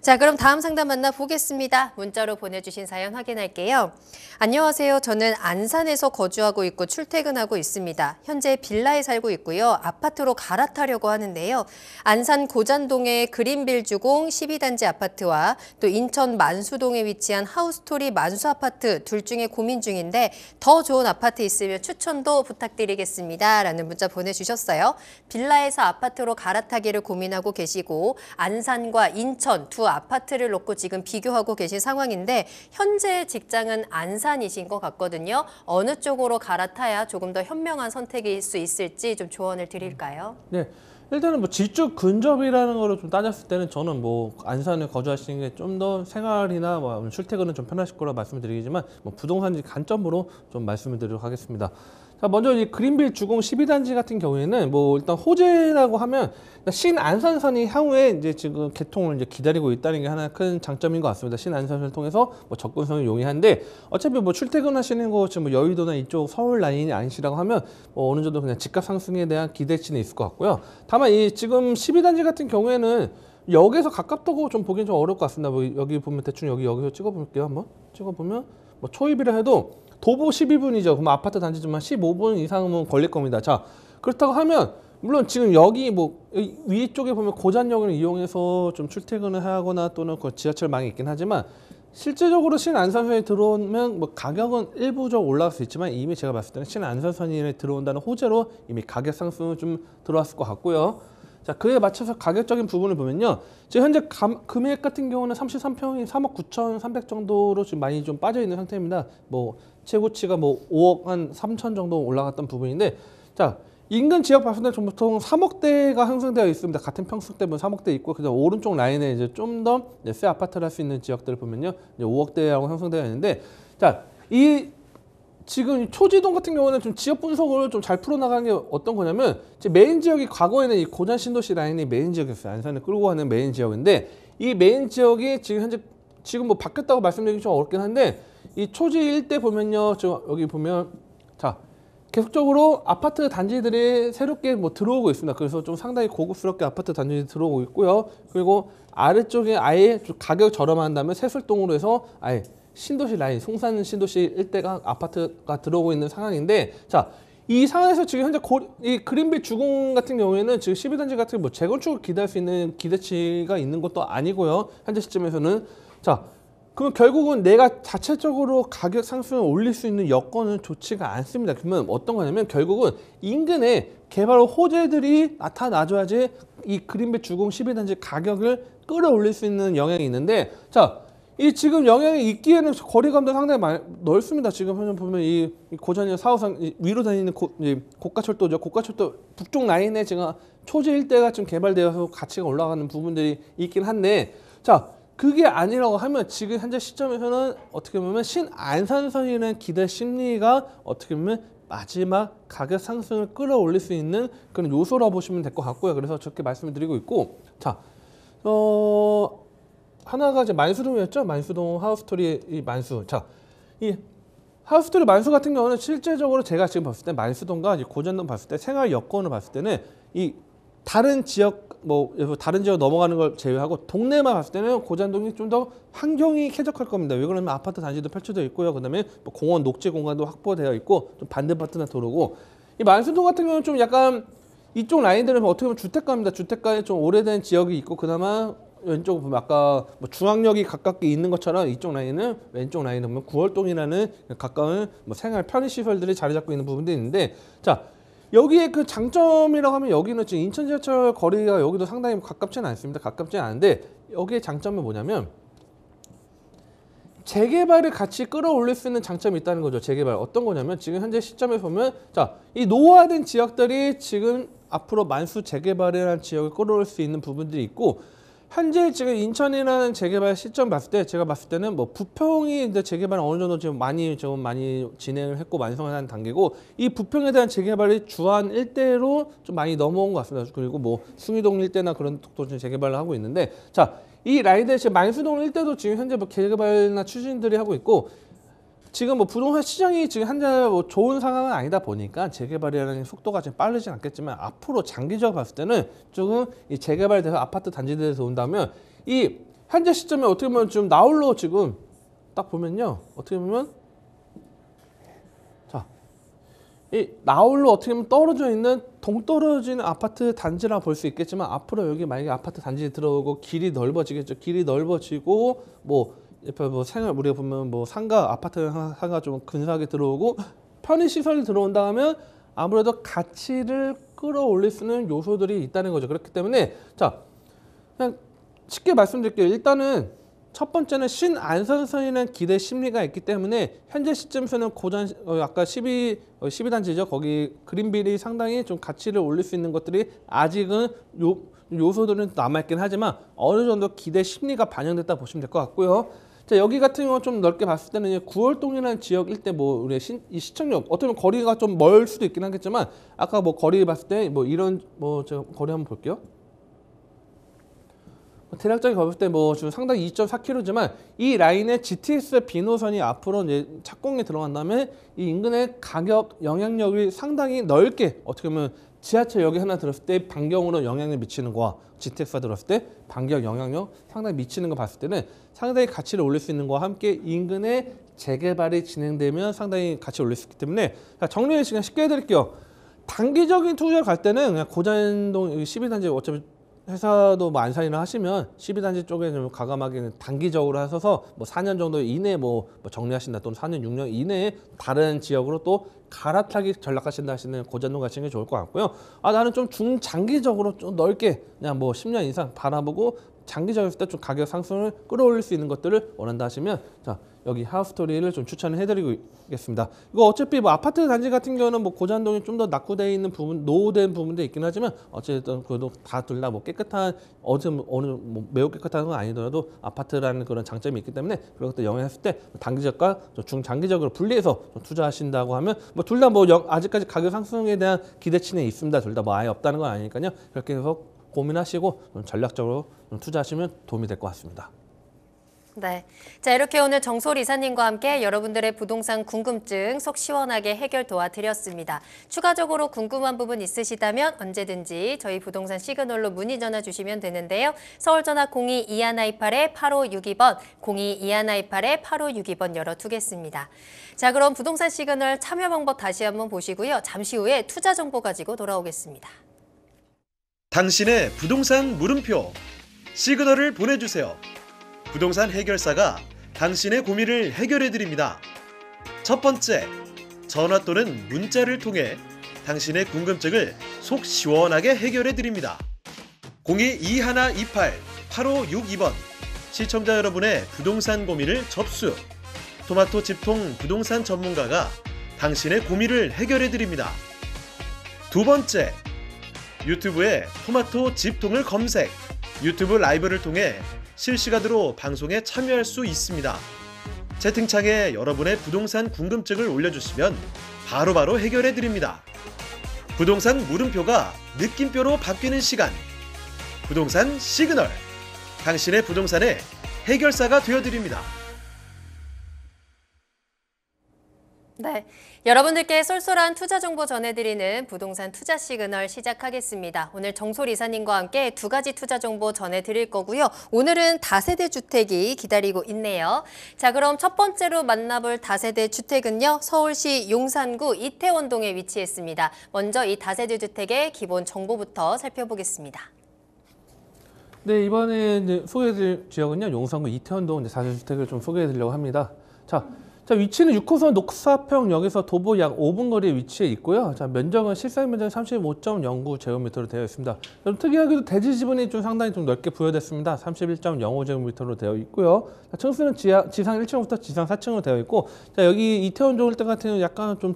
자, 그럼 다음 상담 만나보겠습니다. 문자로 보내주신 사연 확인할게요. 안녕하세요. 저는 안산에서 거주하고 있고 출퇴근하고 있습니다. 현재 빌라에 살고 있고요. 아파트로 갈아타려고 하는데요. 안산 고잔동의 그린빌 주공 12단지 아파트와 또 인천 만수동에 위치한 하우스토리 만수 아파트 둘 중에 고민 중인데 더 좋은 아파트 있으면 추천도 부탁드리겠습니다. 라는 문자 보내주셨어요. 빌라에서 아파트로 갈아타기를 고민하고 계시고 안산과 인천 두 아파트를 놓고 지금 비교하고 계신 상황인데 현재 직장은 안산이신 것 같거든요. 어느 쪽으로 갈아타야 조금 더 현명한 선택일 수 있을지 좀 조언을 드릴까요? 네. 일단은 뭐 지적 근접이라는 거를 좀 따졌을 때는 저는 뭐 안산에 거주하시는 게 좀 더 생활이나 뭐 출퇴근은 좀 편하실 거라 말씀을 드리지만 뭐 부동산 관점으로 좀 말씀을 드리도록 하겠습니다. 자, 먼저 이 그린빌 주공 12단지 같은 경우에는 뭐 일단 호재라고 하면 신안산선이 향후에 이제 지금 개통을 이제 기다리고 있다는 게 하나 큰 장점인 것 같습니다. 신안산선을 통해서 뭐 접근성이 용이한데 어차피 뭐 출퇴근하시는 거 지금 뭐 여의도나 이쪽 서울 라인이 아니시라고 하면 뭐 어느 정도 그냥 집값 상승에 대한 기대치는 있을 것 같고요. 다만 이 지금 12단지 같은 경우에는 역에서 가깝다고 좀 보기엔 좀 어려울 것 같습니다. 뭐 여기 보면 대충 여기서 찍어볼게요. 한번 찍어보면 뭐 초입이라 해도 도보 12분이죠. 그럼 아파트 단지지만 15분 이상은 걸릴 겁니다. 자, 그렇다고 하면 물론 지금 여기 뭐 위쪽에 보면 고잔역을 이용해서 좀 출퇴근을 하거나 또는 그 지하철망이 있긴 하지만 실제적으로 신안산선에 들어오면 뭐 가격은 일부 좀 올라갈 수 있지만 이미 제가 봤을 때는 신안산선에 들어온다는 호재로 이미 가격 상승은 좀 들어왔을 것 같고요. 자, 그에 맞춰서 가격적인 부분을 보면요. 지금 현재 금액 같은 경우는 33평이 3억 9,300 정도로 지금 많이 좀 빠져 있는 상태입니다. 뭐 최고치가 뭐 5억 한 3천 정도 올라갔던 부분인데, 자, 인근 지역 봤을 때 보통 3억대가 형성되어 있습니다. 같은 평수 때문에 3억대 있고, 그다음 오른쪽 라인에 이제 좀 더 새 아파트를 할 수 있는 지역들을 보면요, 이제 5억대라고 형성되어 있는데, 자, 이 지금 초지동 같은 경우는 좀 지역 분석을 좀 잘 풀어나가는 게 어떤 거냐면, 메인 지역이 과거에는 이 고잔 신도시 라인이 메인 지역이었어요. 안산을 끌고 가는 메인 지역인데, 이 메인 지역이 지금 현재 지금 뭐 바뀌었다고 말씀드리기 좀 어렵긴 한데, 이 초지 일대 보면요, 저 여기 보면 자, 계속적으로 아파트 단지들이 새롭게 뭐 들어오고 있습니다. 그래서 좀 상당히 고급스럽게 아파트 단지들이 들어오고 있고요. 그리고 아래쪽에 아예 좀 가격 저렴한 다음에 세술동으로 해서 아예 신도시 라인, 송산 신도시 일대가 아파트가 들어오고 있는 상황인데, 자, 이 상황에서 지금 현재 이 그린빌 주공 같은 경우에는 지금 12단지 같은 뭐 재건축을 기대할 수 있는 기대치가 있는 것도 아니고요. 현재 시점에서는. 자, 그럼 결국은 내가 자체적으로 가격 상승을 올릴 수 있는 여건은 좋지가 않습니다. 그러면 어떤 거냐면 결국은 인근에 개발 호재들이 나타나줘야지 이 그린빌 주공 12단지 가격을 끌어올릴 수 있는 영향이 있는데, 자, 이 지금 영향이 있기에는 거리감도 상당히 넓습니다. 지금 현재 보면 이 고잔역 4호선 위로 다니는 고가철도죠. 고가철도 북쪽 라인에 지금 초지 일대가 좀 개발되어서 가치가 올라가는 부분들이 있긴 한데, 자, 그게 아니라고 하면 지금 현재 시점에서는 어떻게 보면 신안산선이라는 기대 심리가 어떻게 보면 마지막 가격 상승을 끌어올릴 수 있는 그런 요소라고 보시면 될 것 같고요. 그래서 저렇게 말씀을 드리고 있고, 자, 하나가 이제 만수동이었죠. 만수동 하우스토리 이 만수. 자, 이 하우스토리 만수 같은 경우는 실제적으로 제가 지금 봤을 때 만수동과 이제 고잔동 봤을 때 생활 여건을 봤을 때는 이 다른 지역 뭐 다른 지역 넘어가는 걸 제외하고 동네만 봤을 때는 고잔동이 좀 더 환경이 쾌적할 겁니다. 왜 그러면 아파트 단지도 펼쳐져 있고요. 그다음에 뭐 공원 녹지 공간도 확보되어 있고 좀 반대파트나 도로고, 이 만수동 같은 경우는 좀 약간 이쪽 라인들은 어떻게 보면 주택가입니다. 주택가에 좀 오래된 지역이 있고, 그나마 왼쪽 보면 아까 뭐 중앙역이 가깝게 있는 것처럼 이쪽 라인은 왼쪽 라인은 보면 구월동이라는 가까운 뭐 생활 편의 시설들이 자리 잡고 있는 부분도 있는데, 자, 여기에 그 장점이라고 하면 여기는 지금 인천 지하철 거리가 여기도 상당히 가깝지는 않습니다. 가깝지는 않은데 여기에 장점은 뭐냐면 재개발을 같이 끌어올릴 수 있는 장점이 있다는 거죠. 재개발 어떤 거냐면 지금 현재 시점에 보면, 자, 이 노후화된 지역들이 지금 앞으로 만수 재개발이라는 지역을 끌어올 수 있는 부분들이 있고, 현재 지금 인천이라는 재개발 시점 봤을 때 제가 봤을 때는 뭐 부평이 이제 재개발 어느 정도 지금 많이 진행을 했고 완성을 한 단계고, 이 부평에 대한 재개발이 주안 일대로 좀 많이 넘어온 것 같습니다. 그리고 뭐 숭이동 일대나 그런 쪽도 지금 재개발을 하고 있는데, 자, 이 라인들 지금 만수동 일대도 지금 현재 뭐 재개발이나 추진들이 하고 있고, 지금 뭐 부동산 시장이 지금 현재 뭐 좋은 상황은 아니다 보니까 재개발이라는 속도가 좀 빠르진 않겠지만 앞으로 장기적으로 봤을 때는 조금 이 재개발돼서 아파트 단지들에서 온다면 이 현재 시점에 어떻게 보면 좀 나홀로 지금 딱 보면요, 어떻게 보면 자, 이 나홀로 어떻게 보면 떨어져 있는 동떨어지는 아파트 단지라 볼 수 있겠지만, 앞으로 여기 만약에 아파트 단지 들어오고 길이 넓어지겠죠. 길이 넓어지고 뭐 옆에 뭐 생활 우리가 보면 뭐 상가 아파트 상가 좀 근사하게 들어오고 편의 시설이 들어온다 하면 아무래도 가치를 끌어올릴 수 있는 요소들이 있다는 거죠. 그렇기 때문에 자, 그냥 쉽게 말씀드릴게요. 일단은 첫 번째는 신안산선이라는 기대 심리가 있기 때문에 현재 시점에서는 고잔 아까 12단지죠. 거기 그린빌이 상당히 좀 가치를 올릴 수 있는 것들이 아직은 요소들은 남아있긴 하지만 어느 정도 기대 심리가 반영됐다 보시면 될 것 같고요. 자, 여기 같은 경우 좀 넓게 봤을 때는 9월동이라는 지역 일대 뭐 우리 이 시청역 어떻게 보면 거리가 좀 멀 수도 있긴 하겠지만 아까 뭐 거리 봤을 때 뭐 이런 뭐 제가 거리 한번 볼게요. 대략적인 거리 봤을 때 뭐 지금 상당히 2.4km지만 이 라인의 GTX 비노선이 앞으로 이제 착공에 들어간 다음에 이 인근의 가격 영향력이 상당히 넓게 어떻게 보면 지하철역이 하나 들었을 때 반경으로 영향을 미치는 거와 GTX가 들었을 때 반경 영향력 상당히 미치는 거 봤을 때는 상당히 가치를 올릴 수 있는 거와 함께 인근의 재개발이 진행되면 상당히 가치를 올릴 수 있기 때문에 자, 정리를 지금 쉽게 해드릴게요. 단기적인 투자를 갈 때는 그냥 고잔동 12단지 어차피 회사도 뭐 안산이나 하시면 12단지 쪽에 좀 가감하게 단기적으로 하셔서 뭐 4년 정도 이내에 뭐 정리하신다 또는 4년, 6년 이내에 다른 지역으로 또 갈아타기 전략하신다 하시는 고잔동 가시는 게 좋을 것 같고요. 아, 나는 좀 중장기적으로 좀 넓게 그냥 뭐 10년 이상 바라보고 장기적으로 했을 때 좀 가격 상승을 끌어올릴 수 있는 것들을 원한다 하시면 자, 여기 하우스토리를 좀 추천을 해드리겠습니다. 이거 어차피 뭐 아파트 단지 같은 경우는 뭐 고잔동이 좀 더 낙후되어 있는 부분, 노후된 부분도 있긴 하지만 어쨌든 그래도 다 둘 다 뭐 깨끗한 어느 뭐 매우 깨끗한 건 아니더라도 아파트라는 그런 장점이 있기 때문에 그런 것들 영향했을 때 단기적과 중장기적으로 분리해서 좀 투자하신다고 하면 뭐 둘 다 뭐 아직까지 가격 상승에 대한 기대치는 있습니다. 둘 다 뭐 아예 없다는 건 아니니까요. 그렇게 해서 고민하시고 좀 전략적으로 좀 투자하시면 도움이 될 것 같습니다. 네. 자, 이렇게 오늘 정솔 이사님과 함께 여러분들의 부동산 궁금증 속 시원하게 해결 도와드렸습니다. 추가적으로 궁금한 부분 있으시다면 언제든지 저희 부동산 시그널로 문의 전화 주시면 되는데요. 서울전화 02-2128-8562번, 02-2128-8562번 열어두겠습니다. 자, 그럼 부동산 시그널 참여 방법 다시 한번 보시고요. 잠시 후에 투자 정보 가지고 돌아오겠습니다. 당신의 부동산 물음표 시그널을 보내주세요. 부동산 해결사가 당신의 고민을 해결해 드립니다. 첫 번째, 전화 또는 문자를 통해 당신의 궁금증을 속 시원하게 해결해 드립니다. 02-2128-8562번 시청자 여러분의 부동산 고민을 접수. 토마토 집통 부동산 전문가가 당신의 고민을 해결해 드립니다. 두 번째, 유튜브에 토마토 집통을 검색, 유튜브 라이브를 통해 실시간으로 방송에 참여할 수 있습니다. 채팅창에 여러분의 부동산 궁금증을 올려주시면 바로바로 해결해 드립니다. 부동산 물음표가 느낌표로 바뀌는 시간. 부동산 시그널. 당신의 부동산의 해결사가 되어드립니다. 네, 여러분들께 쏠쏠한 투자 정보 전해드리는 부동산 투자 시그널 시작하겠습니다. 오늘 정솔 이사님과 함께 두 가지 투자 정보 전해드릴 거고요. 오늘은 다세대 주택이 기다리고 있네요. 자, 그럼 첫 번째로 만나볼 다세대 주택은요. 서울시 용산구 이태원동에 위치했습니다. 먼저 이 다세대 주택의 기본 정보부터 살펴보겠습니다. 네, 이번에 이제 소개해드릴 지역은요. 용산구 이태원동 다세대 주택을 좀 소개해드리려고 합니다. 자, 위치는 6호선 녹사평역에서 도보 약 5분 거리에 위치해 있고요. 자, 면적은 실사용 면적이 35.09제곱미터로 되어 있습니다. 좀 특이하게도 대지 지분이 좀 상당히 좀 넓게 부여됐습니다. 31.05제곱미터로 되어 있고요. 자, 층수는 지상 1층부터 지상 4층으로 되어 있고, 자, 여기 이태원 종일대 같은 경우는 약간 좀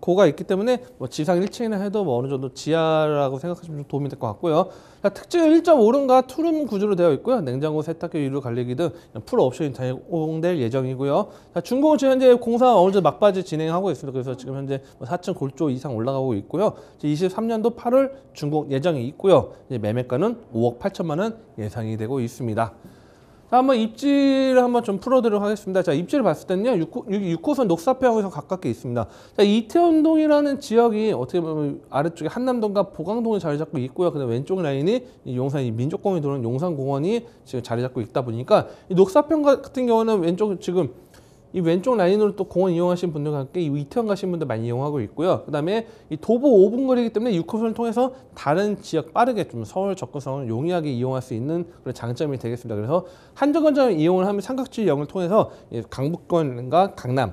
고가 있기 때문에 뭐 지상 1층이나 해도 뭐 어느 정도 지하라고 생각하시면 좀 도움이 될 것 같고요. 자, 특징은 1.5룸과 투룸 구조로 되어 있고요. 냉장고, 세탁기, 유리 관리기 등 풀 옵션이 제공될 예정이고요. 자, 준공은 지금 현재 공사 어느 정도 막바지 진행하고 있습니다. 그래서 지금 현재 4층 골조 이상 올라가고 있고요. 23년도 8월 준공 예정이 있고요. 이제 매매가는 5억 8천만 원 예상이 되고 있습니다. 자, 한번 입지를 한번 좀 풀어드리도록 하겠습니다. 자, 입지를 봤을 때는요, 6호선 녹사평역에서 가깝게 있습니다. 자, 이태원동이라는 지역이 어떻게 보면 아래쪽에 한남동과 보강동이 자리 잡고 있고요. 근데 왼쪽 라인이 이 용산 민족공원이 도는 용산공원이 지금 자리 잡고 있다 보니까 이 녹사평 같은 경우는 왼쪽 지금 이 왼쪽 라인으로 또 공원 이용하시는 분들과 함께 이 이태원 가시는 분들 많이 이용하고 있고요. 그 다음에 이 도보 5분 거리이기 때문에 6호선을 통해서 다른 지역 빠르게 좀 서울 접근성을 용이하게 이용할 수 있는 그런 장점이 되겠습니다. 그래서 한정거장 이용을 하면 삼각지역을 통해서 강북권과 강남,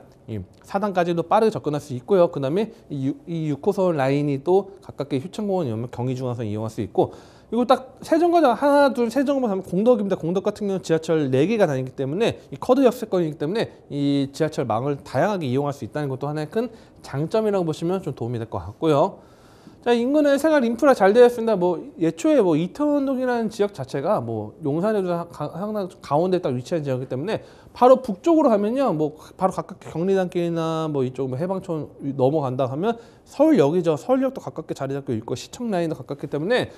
4단까지도 빠르게 접근할 수 있고요. 그 다음에 이 6호선 라인이 또 가깝게 효창공원 이용하면 경의중앙선 이용할 수 있고, 그리고 딱 세정거장 하나, 둘, 세 정도 하면 공덕입니다. 공덕 같은 경우는 지하철 4개가 다니기 때문에 이 커드 역세권이기 때문에 이 지하철 망을 다양하게 이용할 수 있다는 것도 하나의 큰 장점이라고 보시면 좀 도움이 될 것 같고요. 자, 인근에 생활 인프라 잘 되어 있습니다. 뭐 예초에 뭐 이태원동이라는 지역 자체가 뭐 용산에도 상당 가운데 딱 위치한 지역이기 때문에 바로 북쪽으로 가면요, 뭐 바로 가깝게 경리단길이나 뭐 이쪽 뭐 해방촌 넘어간다 하면 서울역이죠. 서울역도 가깝게 자리 잡고 있고 시청 라인도 가깝기 때문에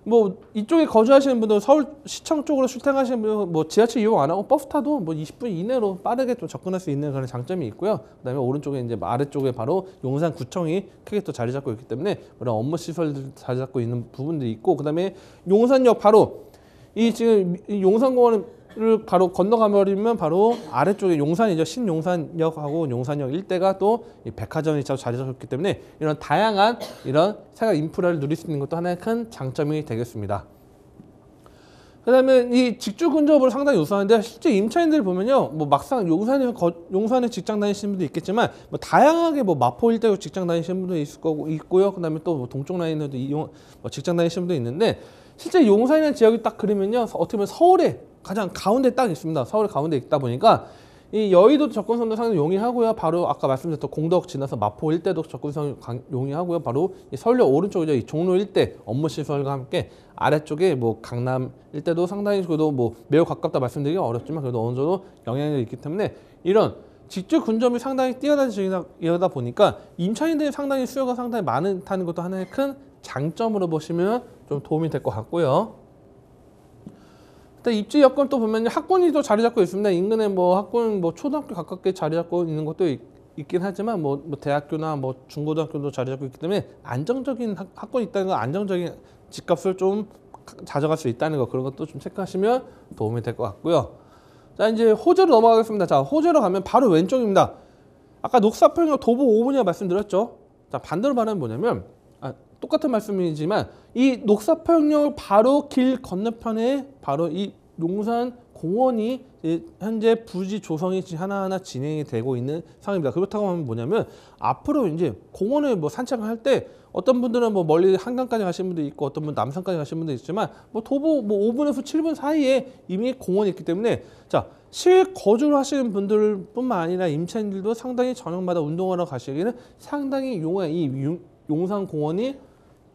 뭐 이쪽에 거주하시는 분들 서울 시청 쪽으로 출퇴근하시는 분들 뭐 지하철 이용 안 하고 버스 타도 뭐 20분 이내로 빠르게 좀 접근할 수 있는 그런 장점이 있고요. 그다음에 오른쪽에 이제 아래쪽에 바로 용산구청이 크게 또 자리 잡고 있기 때문에 그런 업무 시설들 자리 잡고 있는 부분들이 있고, 그다음에 용산역 바로 이 지금 이 용산공원을 바로 건너가버리면 바로 아래쪽에 용산이죠. 신용산역하고 용산역 일대가 또 이 백화점이 자리 잡았기 때문에 이런 다양한 이런 생활 인프라를 누릴 수 있는 것도 하나의 큰 장점이 되겠습니다. 그다음에 이 직주 근접을 상당히 우수한데 실제 임차인들 보면요, 뭐 막상 용산에 직장 다니시는 분도 있겠지만 뭐 다양하게 뭐 마포 일대로 직장 다니시는 분도 있을 거고 있고요. 그다음에 또 뭐 동쪽 라인에도 뭐 직장 다니시는 분도 있는데 실제 용산이라는 지역이 딱 그러면요, 어떻게 보면 서울에 가장 가운데 딱 있습니다. 서울 가운데 있다 보니까 이 여의도 접근성도 상당히 용이하고요. 바로 아까 말씀드렸던 공덕 지나서 마포 일대도 접근성 용이하고요. 바로 이 서울역 오른쪽이죠. 이 종로 일대 업무 시설과 함께 아래쪽에 뭐 강남 일대도 상당히 그래도 뭐 매우 가깝다 말씀드리기 어렵지만 그래도 어느 정도 영향력이 있기 때문에 이런 직주 근접이 상당히 뛰어난 지역이다 보니까 임차인들이 상당히 수요가 상당히 많다는 것도 하나의 큰 장점으로 보시면 좀 도움이 될 것 같고요. 입지 여건 또 보면 학군이 또 자리 잡고 있습니다. 인근에 뭐 학군 뭐 초등학교 가깝게 자리 잡고 있는 것도 있긴 하지만 뭐 대학교나 뭐 중고등학교도 자리 잡고 있기 때문에 안정적인 학군이 있다는 거, 안정적인 집값을 좀 가져갈 수 있다는 거, 그런 것도 좀 체크하시면 도움이 될 것 같고요. 자, 이제 호재로 넘어가겠습니다. 자, 호재로 가면 바로 왼쪽입니다. 아까 녹사평역 도보 5분이라 말씀드렸죠. 자, 반대로 말하면 뭐냐면 똑같은 말씀이지만 이 녹사평역 바로 길 건너편에 바로 이 용산 공원이 현재 부지 조성이 하나하나 진행이 되고 있는 상황입니다. 그렇다고 하면 뭐냐면 앞으로 이제 공원에 뭐 산책을 할 때 어떤 분들은 뭐 멀리 한강까지 가시는 분도 있고 어떤 분은 남산까지 가시는 분도 있지만 뭐 도보 뭐 5분에서 7분 사이에 이미 공원이 있기 때문에 자, 실거주를 하시는 분들뿐만 아니라 임차인들도 상당히 저녁마다 운동하러 가시기에는 상당히 용산 공원이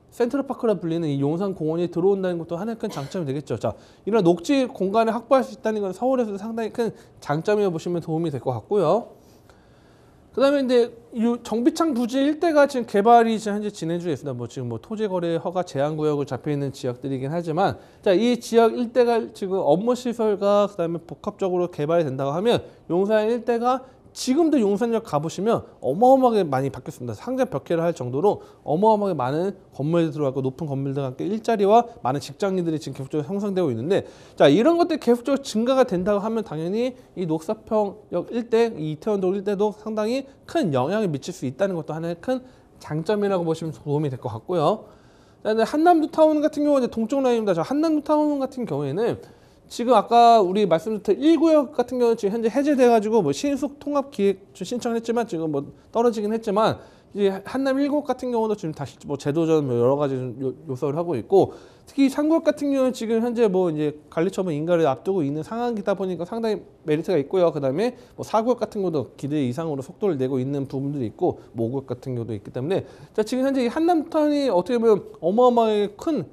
센트럴파크라 불리는 이 용산 공원이 들어온다는 것도 하나의 큰 장점이 되겠죠. 자, 이런 녹지 공간을 확보할 수 있다는 건 서울에서도 상당히 큰 장점이라고 보시면 도움이 될 것 같고요. 그다음에 이제 이 정비창 부지 일대가 지금 개발이 현재 진행 중에 있습니다. 뭐 지금 뭐 토지거래 허가 제한 구역으로 잡혀 있는 지역들이긴 하지만, 자, 이 지역 일대가 지금 업무 시설과 그다음에 복합적으로 개발이 된다고 하면 용산 일대가 지금도 용산역 가보시면 어마어마하게 많이 바뀌었습니다. 상장 벽해를 할 정도로 어마어마하게 많은 건물들이 들어가고 높은 건물들과 함께 일자리와 많은 직장인들이 지금 계속적으로 형성되고 있는데, 자, 이런 것들이 계속적으로 증가가 된다고 하면 당연히 이 녹사평역 일대, 이 이태원동 일대도 상당히 큰 영향을 미칠 수 있다는 것도 하나의 큰 장점이라고 보시면 도움이 될 것 같고요. 자, 한남뉴타운 같은 경우는 동쪽 라인입니다. 자, 한남뉴타운 같은 경우에는 지금 아까 우리 말씀드렸던 1구역 같은 경우는 지금 현재 해제돼가지고 뭐 신속 통합 기획 신청을 했지만 지금 뭐 떨어지긴 했지만 이제 한남 1구역 같은 경우도 지금 다시 뭐 제도전 뭐 여러 가지 요소를 하고 있고, 특히 3구역 같은 경우는 지금 현재 뭐 이제 관리처분 인가를 앞두고 있는 상황이다 보니까 상당히 메리트가 있고요. 그다음에 뭐 4구역 같은 경우도 기대 이상으로 속도를 내고 있는 부분들이 있고, 뭐 5구역 같은 경우도 있기 때문에 자, 지금 현재 이 한남타운이 어떻게 보면 어마어마하게 큰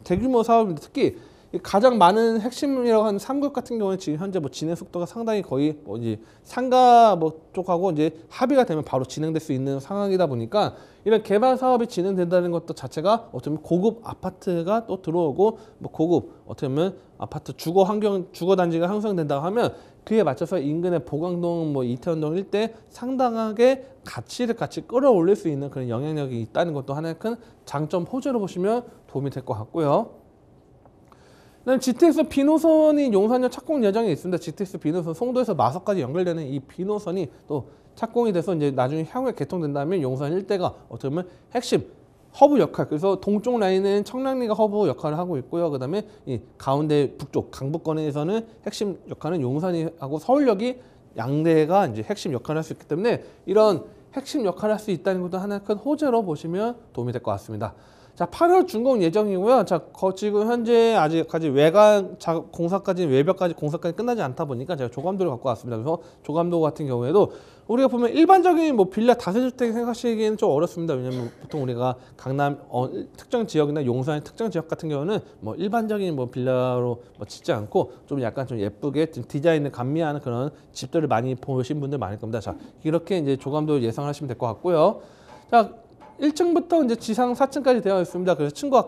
대규모 사업입니다. 특히 가장 많은 핵심이라고 하는 3구역 같은 경우는 지금 현재 뭐 진행 속도가 상당히 거의 뭐 이제 상가 뭐 쪽하고 이제 합의가 되면 바로 진행될 수 있는 상황이다 보니까 이런 개발 사업이 진행된다는 것도 자체가 어떻게 보면 고급 아파트가 또 들어오고 뭐 고급 어떻게 보면 아파트 주거 단지가 형성된다고 하면 그에 맞춰서 인근의 보강동 뭐 이태원동 일대 상당하게 가치를 같이 끌어올릴 수 있는 그런 영향력이 있다는 것도 하나의 큰 장점 호재로 보시면 도움이 될 것 같고요. 그다음 GTX B노선이 용산역 착공 예정에 있습니다. GTX B노선 송도에서 마석까지 연결되는 이 B노선이 또 착공이 돼서 이제 나중에 향후에 개통된다면 용산 일대가 어떻게 보면 핵심 허브 역할, 그래서 동쪽 라인은 청량리가 허브 역할을 하고 있고요. 그다음에 이 가운데 북쪽 강북권에서는 핵심 역할은 용산이 하고 서울역이 양대가 이제 핵심 역할을 할 수 있기 때문에 이런 핵심 역할을 할 수 있다는 것도 하나의 큰 호재로 보시면 도움이 될 것 같습니다. 자, 8월 준공 예정이고요. 자, 지금 현재 아직까지 공사까지 외벽까지 공사까지 끝나지 않다 보니까 제가 조감도를 갖고 왔습니다. 그래서 조감도 같은 경우에도 우리가 보면 일반적인 뭐 빌라 다세주택 생각하시기에는 좀 어렵습니다. 왜냐하면 보통 우리가 강남 특정 지역이나 용산 특정 지역 같은 경우는 뭐 일반적인 뭐 빌라로 뭐 짓지 않고 좀 약간 좀 예쁘게 좀 디자인을 감미하는 그런 집들을 많이 보신 분들 많을 겁니다. 자, 이렇게 이제 조감도 예상하시면 될 것 같고요. 자, 1층부터 이제 지상 4층까지 되어 있습니다. 그래서 친구가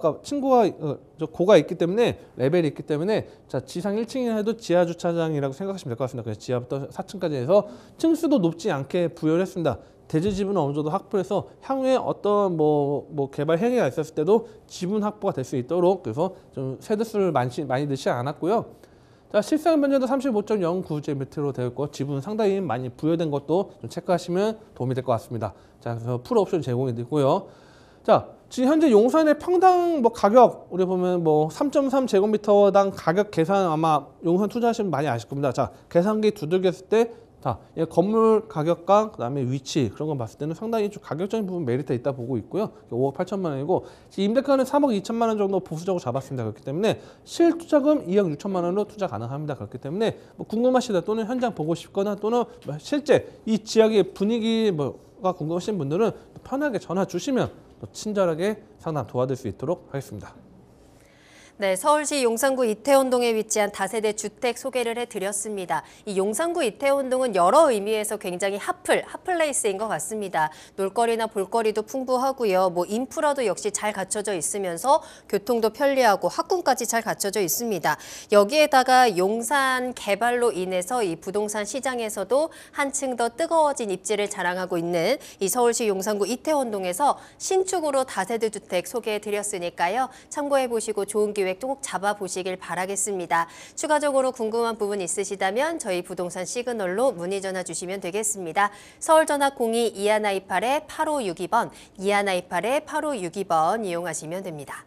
고가 있기 때문에 레벨이 있기 때문에 자, 지상 1층이나 해도 지하 주차장이라고 생각하시면 될 것 같습니다. 그래서 지하부터 4층까지 해서 층수도 높지 않게 부여를 했습니다. 대지 지분은 어느 정도 확보해서 향후에 어떤 뭐 개발 행위가 있었을 때도 지분 확보가 될 수 있도록 그래서 좀 세대수를 많이 넣지 않았고요. 자, 실사용 면적도 35.09제곱미터로 되어 있고 지분 상당히 많이 부여된 것도 좀 체크하시면 도움이 될 것 같습니다. 자, 그래서 풀옵션 제공이 되고요. 자, 지금 현재 용산의 평당 뭐 가격 우리 보면 뭐 3.3제곱미터당 가격 계산 아마 용산 투자하시면 많이 아실 겁니다. 자, 계산기 두들겼을 때 자, 건물 가격과 그다음에 위치 그런 거 봤을 때는 상당히 좀 가격적인 부분 메리트가 있다 보고 있고요. 5억 8천만 원이고 임대가는 3억 2천만 원 정도 보수적으로 잡았습니다. 그렇기 때문에 실투자금 2억 6천만 원으로 투자 가능합니다. 그렇기 때문에 뭐 궁금하시다 또는 현장 보고 싶거나 또는 실제 이 지역의 분위기 뭐가 궁금하신 분들은 편하게 전화 주시면 또 친절하게 상담 도와드릴 수 있도록 하겠습니다. 네, 서울시 용산구 이태원동에 위치한 다세대 주택 소개를 해드렸습니다. 이 용산구 이태원동은 여러 의미에서 굉장히 핫플레이스인 것 같습니다. 놀거리나 볼거리도 풍부하고요. 뭐 인프라도 역시 잘 갖춰져 있으면서 교통도 편리하고 학군까지 잘 갖춰져 있습니다. 여기에다가 용산 개발로 인해서 이 부동산 시장에서도 한층 더 뜨거워진 입지를 자랑하고 있는 이 서울시 용산구 이태원동에서 신축으로 다세대 주택 소개해드렸으니까요. 참고해보시고 좋은 기회 꼭 잡아보시길 바라겠습니다. 추가적으로 궁금한 부분 있으시다면 저희 부동산 시그널로 문의 전화 주시면 되겠습니다. 서울전화 02-2128-8562번, 2128-8562번 이용하시면 됩니다.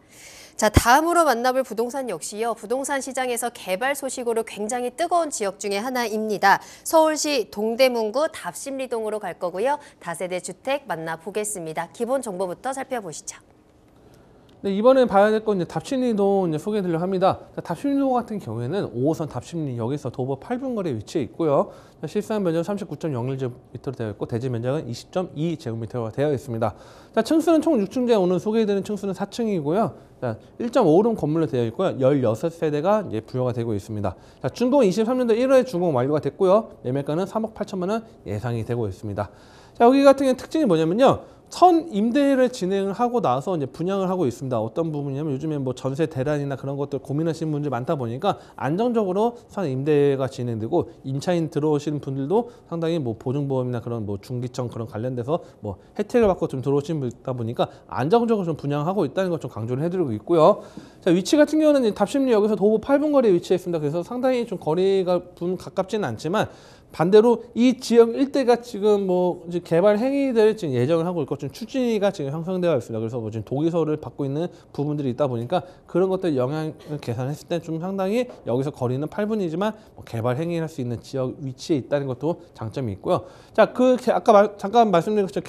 자, 다음으로 만나볼 부동산 역시요. 부동산 시장에서 개발 소식으로 굉장히 뜨거운 지역 중에 하나입니다. 서울시 동대문구 답심리동으로 갈 거고요. 다세대 주택 만나보겠습니다. 기본 정보부터 살펴보시죠. 네, 이번에 봐야 될 건 이제 답심리동 이제 소개해드리려고 합니다. 답심리동 같은 경우에는 5호선 답심리 여기서 도보 8분 거리에 위치해 있고요. 실사용 면적 39.01제곱미터로 되어 있고 대지 면적은 20.2제곱미터가 되어 있습니다. 자, 층수는 총 6층제 오늘 소개해드리는 층수는 4층이고요. 자, 1.5룸 건물로 되어 있고요. 16세대가 이제 부여가 되고 있습니다. 자, 준공은 23년도 1월에 준공 완료가 됐고요. 매매가는 3억 8천만 원 예상이 되고 있습니다. 자, 여기 같은 경우는 특징이 뭐냐면요. 선 임대를 진행을 하고 나서 이제 분양을 하고 있습니다. 어떤 부분이냐면 요즘에 뭐 전세 대란이나 그런 것들 고민하시는 분들이 많다 보니까 안정적으로 선 임대가 진행되고 임차인 들어오시는 분들도 상당히 뭐 보증보험이나 그런 뭐 중기청 그런 관련돼서 뭐 혜택을 받고 좀 들어오시는 분이다 보니까 안정적으로 좀 분양하고 있다는 걸 좀 강조를 해드리고 있고요. 자, 위치 같은 경우는 답심리 여기서 도보 8분 거리에 위치해 있습니다. 그래서 상당히 좀 거리가 가깝지는 않지만 반대로 이 지역 일대가 지금 뭐 이제 개발 행위들 지금 예정을 하고 있고 좀 추진위가 지금 형성되어 있습니다. 그래서 뭐 지금 동의서를 받고 있는 부분들이 있다 보니까 그런 것들 영향을 계산했을 때 좀 상당히 여기서 거리는 8분이지만 뭐 개발 행위를 할 수 있는 지역 위치에 있다는 것도 장점이 있고요. 자, 아까 잠깐 말씀드린 것처럼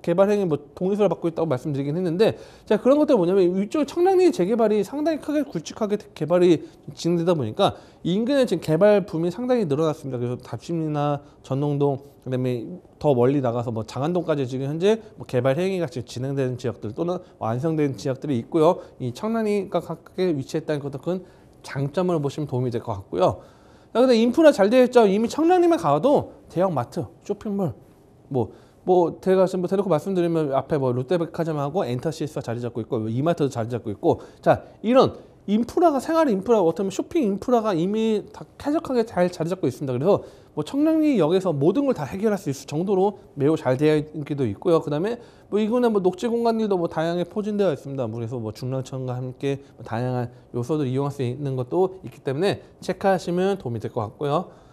개발 행위 뭐 동의서를 받고 있다고 말씀드리긴 했는데 자, 그런 것들 뭐냐면 위쪽 청량리 재개발이 상당히 크게 굵직하게 개발이 진행되다 보니까 인근에 지금 개발 붐이 상당히 늘어났습니다. 그래서 답심리나 전농동 그다음에 더 멀리 나가서 뭐 장안동까지 지금 현재 뭐 개발 행위가 지금 진행되는 지역들 또는 완성된 지역들이 있고요. 이 청량리가 각각에 위치했다는 것도 큰 장점을 보시면 도움이 될 것 같고요. 근데 인프라 잘 되어 있죠. 이미 청량리만 가도 대형마트, 쇼핑몰 제가 지금 대놓고 말씀드리면 앞에 뭐 롯데백화점하고 엔터시스가 자리 잡고 있고 이마트도 자리 잡고 있고 자, 이런 인프라가 생활 인프라가 어떻게 보면 쇼핑 인프라가 이미 다 쾌적하게 잘 자리 잡고 있습니다. 그래서 뭐 청량리역에서 모든 걸 다 해결할 수 있을 정도로 매우 잘 되어 있기도 있고요. 그다음에 뭐 이군에 뭐 녹지 공간들도 뭐 다양하게 포진되어 있습니다. 그래서 뭐 중랑천과 함께 뭐 다양한 요소들 이용할 수 있는 것도 있기 때문에 체크하시면 도움이 될 것 같고요.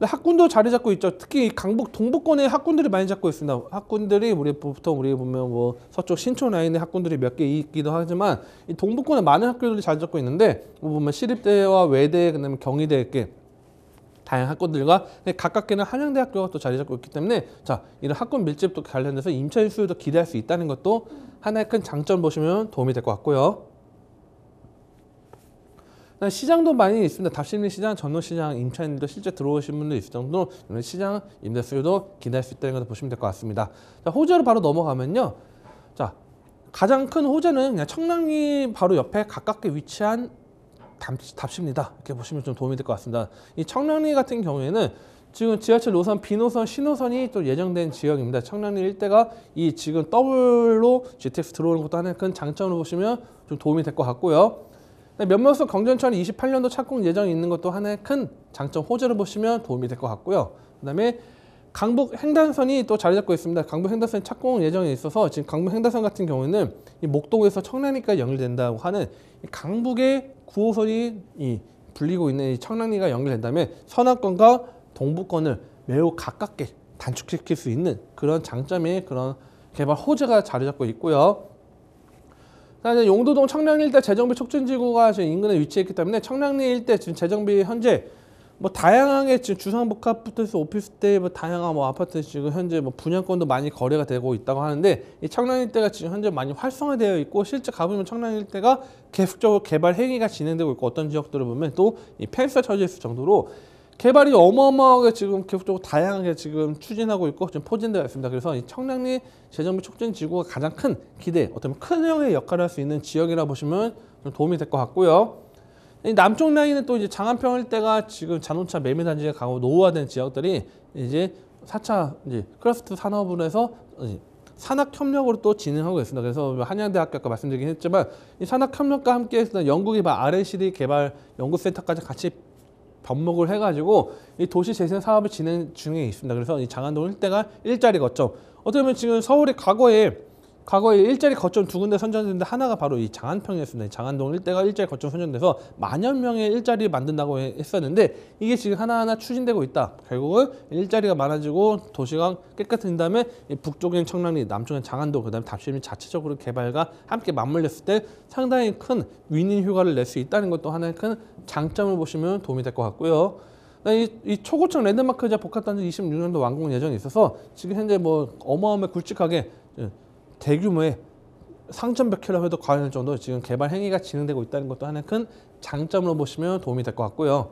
학군도 자리 잡고 있죠. 특히 강북 동부권에 학군들이 많이 잡고 있습니다. 학군들이 보통 우리 보면 뭐 서쪽 신촌 라인에 학군들이 몇 개 있기도 하지만 이 동부권에 많은 학교들이 자리 잡고 있는데 뭐 보면 시립대와 외대 그다음에 경희대 이렇게 다양한 학군들과 가깝게는 한양대학교가 또 자리 잡고 있기 때문에 자, 이런 학군 밀집도 관련돼서 임차인 수요도 기대할 수 있다는 것도 하나의 큰 장점 보시면 도움이 될 것 같고요. 시장도 많이 있습니다. 답심리 시장, 전월시장, 임차인들도 실제 들어오신 분도 있을 정도로 이런 시장 임대 수요도 기대할 수 있다는 것을 보시면 될 것 같습니다. 자, 호재로 바로 넘어가면요. 자, 가장 큰 호재는 그냥 청량리 바로 옆에 가깝게 위치한 답심리다. 이렇게 보시면 좀 도움이 될 것 같습니다. 이 청량리 같은 경우에는 지금 지하철 노선 B노선, C노선이 또 예정된 지역입니다. 청량리 일대가 이 지금 더블로 GTX 들어오는 것도 하나의 큰 장점으로 보시면 좀 도움이 될 것 같고요. 면모소 경전천 28년도 착공 예정이 있는 것도 하나의 큰 장점 호재로 보시면 도움이 될 것 같고요. 그다음에 강북 횡단선이 또 자리 잡고 있습니다. 강북 횡단선 착공 예정에 있어서 지금 강북 횡단선 같은 경우에는 이 목동에서 청량리까지 연결된다고 하는 이 강북의 9호선이 이 불리고 있는 이 청량리가 연결된다면 서남권과 동부권을 매우 가깝게 단축시킬 수 있는 그런 장점의 그런 개발 호재가 자리 잡고 있고요. 용도동 청량리 일대 재정비 촉진지구가 지금 인근에 위치했기 때문에 청량리 일대 지금 재정비 현재 뭐 다양하게 지금 주상복합부터 해서 오피스텔 뭐 다양한 뭐 아파트 지금 현재 뭐 분양권도 많이 거래가 되고 있다고 하는데 이 청량리 일대가 지금 현재 많이 활성화되어 있고 실제 가보면 청량리 일대가 계속적으로 개발 행위가 진행되고 있고 어떤 지역들을 보면 또 이 펜스가 쳐져 있을 정도로 개발이 어마어마하게 지금 계속적으로 다양하게 지금 추진하고 있고 지금 포진되어 있습니다. 그래서 이 청량리 재정비 촉진 지구가 가장 큰 기대, 어떤 큰 형의 역할을 할 수 있는 지역이라 보시면 좀 도움이 될 것 같고요. 이 남쪽 라인은 또 이제 장안평 일대가 지금 자동차 매매 단지가 강하고 노후화된 지역들이 이제 4차 이제 클러스터 산업으로 해서 산학 협력으로 또 진행하고 있습니다. 그래서 한양대학교 아까 말씀드리긴 했지만 이 산학 협력과 함께 해서 연구개발 R&D 개발 연구센터까지 같이 접목을 해가지고 이 도시 재생 사업을 진행 중에 있습니다. 그래서 이 장안동 일대가 일자리 거점. 어떻게 보면 지금 서울이 과거에 일자리 거점 두 군데 선정됐는데 하나가 바로 이 장안평이었습니다. 이 장안동 일대가 일자리 거점 선정돼서 만여 명의 일자리를 만든다고 했었는데 이게 지금 하나하나 추진되고 있다. 결국은 일자리가 많아지고 도시가 깨끗해진 다음에 이 북쪽엔 청량리, 남쪽엔 장안동, 그다음에 답심리 자체적으로 개발과 함께 맞물렸을 때 상당히 큰 윈윈 효과를 낼 수 있다는 것도 하나의 큰 장점을 보시면 도움이 될 것 같고요. 이 초고층 랜드마크자 복합단지 26년도 완공 예정이 있어서 지금 현재 뭐 어마어마하게 굵직하게 대규모의 상천몇 킬로 해도 과할 정도로 지금 개발 행위가 진행되고 있다는 것도 하나의 큰 장점으로 보시면 도움이 될 것 같고요.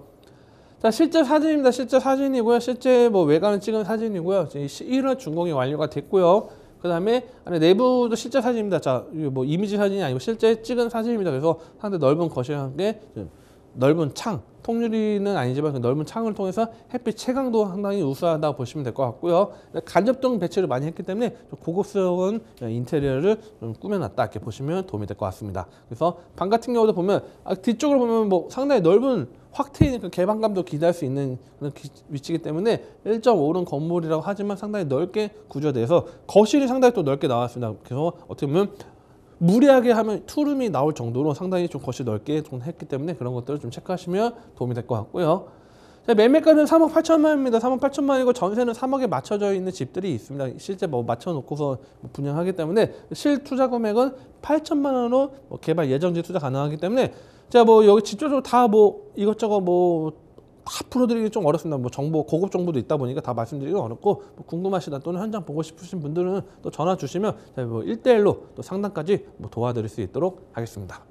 자, 실제 사진입니다. 실제 사진이고요. 실제 뭐 외관을 찍은 사진이고요. 1월 준공이 완료가 됐고요. 그 다음에 안에 내부도 실제 사진입니다. 자, 뭐 이미지 사진이 아니고 실제 찍은 사진입니다. 그래서 상당히 넓은 거실과 함께 넓은 창, 통유리는 아니지만 그 넓은 창을 통해서 햇빛 채광도 상당히 우수하다고 보시면 될 것 같고요. 간접등 배치를 많이 했기 때문에 좀 고급스러운 인테리어를 좀 꾸며놨다 이렇게 보시면 도움이 될 것 같습니다. 그래서 방 같은 경우도 보면 뒤쪽으로 보면 뭐 상당히 넓은 확 트인 그 개방감도 기대할 수 있는 그런 위치이기 때문에 1.5른 건물이라고 하지만 상당히 넓게 구조돼서 거실이 상당히 또 넓게 나왔습니다. 그래서 어떻게 보면 무리하게 하면 투룸이 나올 정도로 상당히 좀 거실 넓게 좀 했기 때문에 그런 것들을 좀 체크하시면 도움이 될 것 같고요. 자, 매매가는 3억 8천만 원입니다. 3억 8천만 원이고 전세는 3억에 맞춰져 있는 집들이 있습니다. 실제 뭐 맞춰놓고서 분양하기 때문에 실 투자 금액은 8천만 원으로 뭐 개발 예정지 투자 가능하기 때문에 제가 뭐 여기 직접적으로 다 뭐 이것저것 뭐 다 풀어드리기 좀 어렵습니다. 뭐 정보, 고급 정보도 있다 보니까 다 말씀드리기 어렵고 뭐 궁금하시다 또는 현장 보고 싶으신 분들은 또 전화 주시면 뭐 1대1로 또 상담까지 뭐 도와드릴 수 있도록 하겠습니다.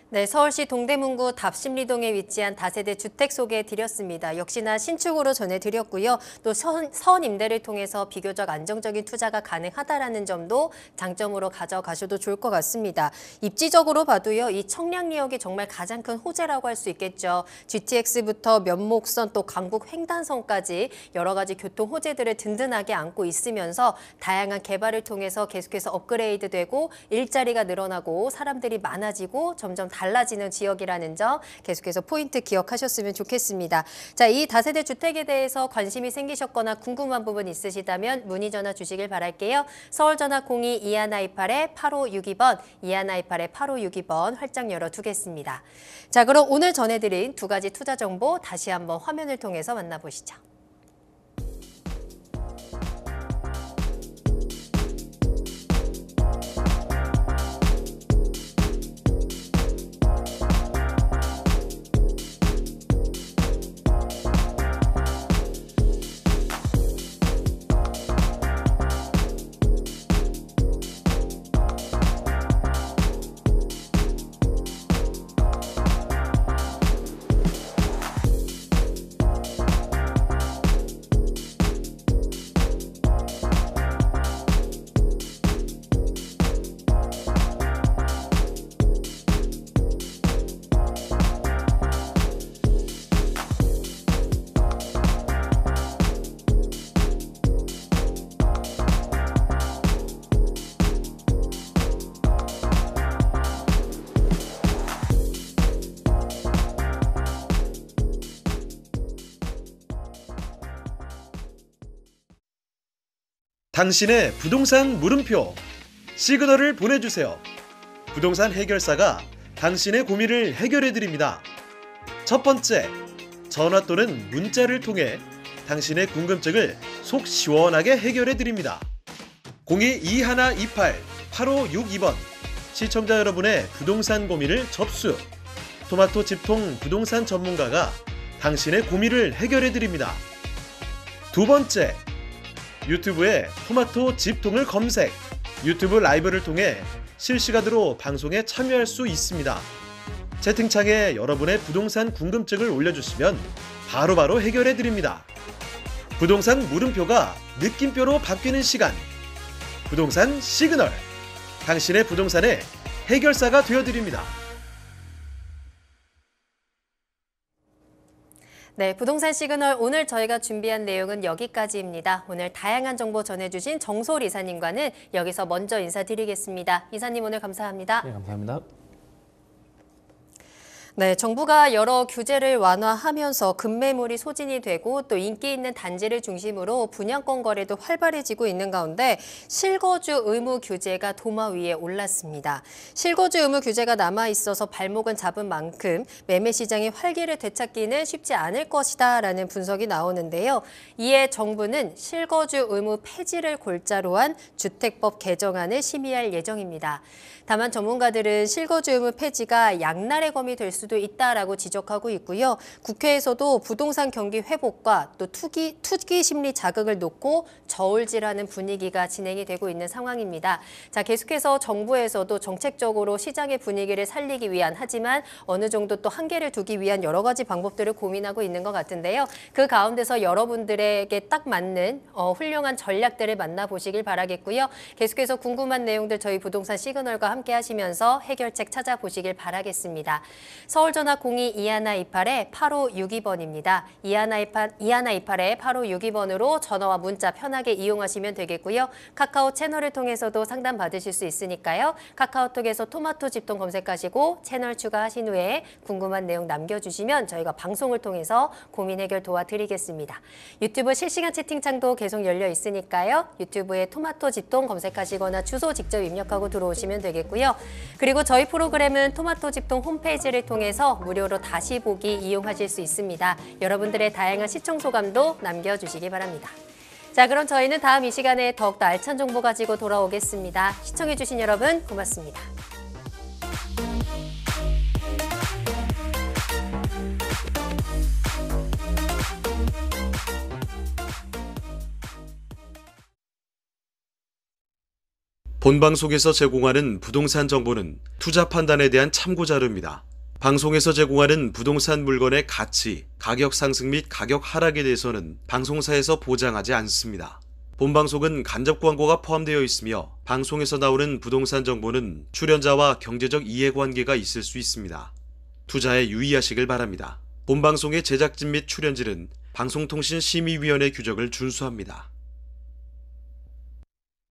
네, 서울시 동대문구 답심리동에 위치한 다세대 주택 소개해드렸습니다. 역시나 신축으로 전해드렸고요. 또 선 임대를 통해서 비교적 안정적인 투자가 가능하다라는 점도 장점으로 가져가셔도 좋을 것 같습니다. 입지적으로 봐도요, 이 청량리역이 정말 가장 큰 호재라고 할 수 있겠죠. GTX부터 면목선 또 강북 횡단선까지 여러 가지 교통 호재들을 든든하게 안고 있으면서 다양한 개발을 통해서 계속해서 업그레이드되고 일자리가 늘어나고 사람들이 많아지고 점점 달라지는 지역이라는 점 계속해서 포인트 기억하셨으면 좋겠습니다. 자, 이 다세대 주택에 대해서 관심이 생기셨거나 궁금한 부분 있으시다면 문의 전화 주시길 바랄게요. 서울전화 02-2128-8562번, 2128-8562번 활짝 열어두겠습니다. 자, 그럼 오늘 전해드린 두 가지 투자 정보 다시 한번 화면을 통해서 만나보시죠. 당신의 부동산 물음표 시그널을 보내주세요. 부동산 해결사가 당신의 고민을 해결해드립니다. 첫 번째, 전화 또는 문자를 통해 당신의 궁금증을 속 시원하게 해결해드립니다. 02-2128-8562번 시청자 여러분의 부동산 고민을 접수. 토마토 집통 부동산 전문가가 당신의 고민을 해결해드립니다. 두 번째, 유튜브에 토마토 집통을 검색. 유튜브 라이브를 통해 실시간으로 방송에 참여할 수 있습니다. 채팅창에 여러분의 부동산 궁금증을 올려주시면 바로바로 해결해드립니다. 부동산 물음표가 느낌표로 바뀌는 시간. 부동산 시그널. 당신의 부동산의 해결사가 되어드립니다. 네, 부동산 시그널 오늘 저희가 준비한 내용은 여기까지입니다. 오늘 다양한 정보 전해주신 정솔 이사님과는 여기서 먼저 인사드리겠습니다. 이사님 오늘 감사합니다. 네, 감사합니다. 네, 정부가 여러 규제를 완화하면서 급매물이 소진이 되고 또 인기 있는 단지를 중심으로 분양권 거래도 활발해지고 있는 가운데 실거주 의무 규제가 도마 위에 올랐습니다. 실거주 의무 규제가 남아있어서 발목은 잡은 만큼 매매 시장의 활기를 되찾기는 쉽지 않을 것이다라는 분석이 나오는데요. 이에 정부는 실거주 의무 폐지를 골자로 한 주택법 개정안을 심의할 예정입니다. 다만 전문가들은 실거주 의무 폐지가 양날의 검이 될 수도 있다라고 지적하고 있고요. 국회에서도 부동산 경기 회복과 또 투기 심리 자극을 놓고 저울질하는 분위기가 진행이 되고 있는 상황입니다. 자, 계속해서 정부에서도 정책적으로 시장의 분위기를 살리기 위한 하지만 어느 정도 또 한계를 두기 위한 여러 가지 방법들을 고민하고 있는 것 같은데요. 그 가운데서 여러분들에게 딱 맞는 훌륭한 전략들을 만나보시길 바라겠고요. 계속해서 궁금한 내용들 저희 부동산 시그널과 함께 하시면서 해결책 찾아보시길 바라겠습니다. 서울전화 02-2128-8562번입니다. 2128-8562번으로 전화와 문자 편하게 이용하시면 되겠고요. 카카오 채널을 통해서도 상담 받으실 수 있으니까요. 카카오톡에서 토마토 집통 검색하시고 채널 추가하신 후에 궁금한 내용 남겨주시면 저희가 방송을 통해서 고민 해결 도와드리겠습니다. 유튜브 실시간 채팅창도 계속 열려 있으니까요. 유튜브에 토마토 집통 검색하시거나 주소 직접 입력하고 들어오시면 되겠고요. 그리고 저희 프로그램은 토마토 집통 홈페이지를 통해서 무료로 다시 보기 이용하실 수 있습니다. 여러분들의 다양한 시청 소감도 남겨주시기 바랍니다. 자, 그럼 저희는 다음 이 시간에 더욱더 알찬 정보 가지고 돌아오겠습니다. 시청해주신 여러분 고맙습니다. 본방송에서 제공하는 부동산 정보는 투자 판단에 대한 참고 자료입니다. 방송에서 제공하는 부동산 물건의 가치, 가격 상승 및 가격 하락에 대해서는 방송사에서 보장하지 않습니다. 본방송은 간접 광고가 포함되어 있으며 방송에서 나오는 부동산 정보는 출연자와 경제적 이해관계가 있을 수 있습니다. 투자에 유의하시길 바랍니다. 본방송의 제작진 및 출연진은 방송통신심의위원회 규정을 준수합니다.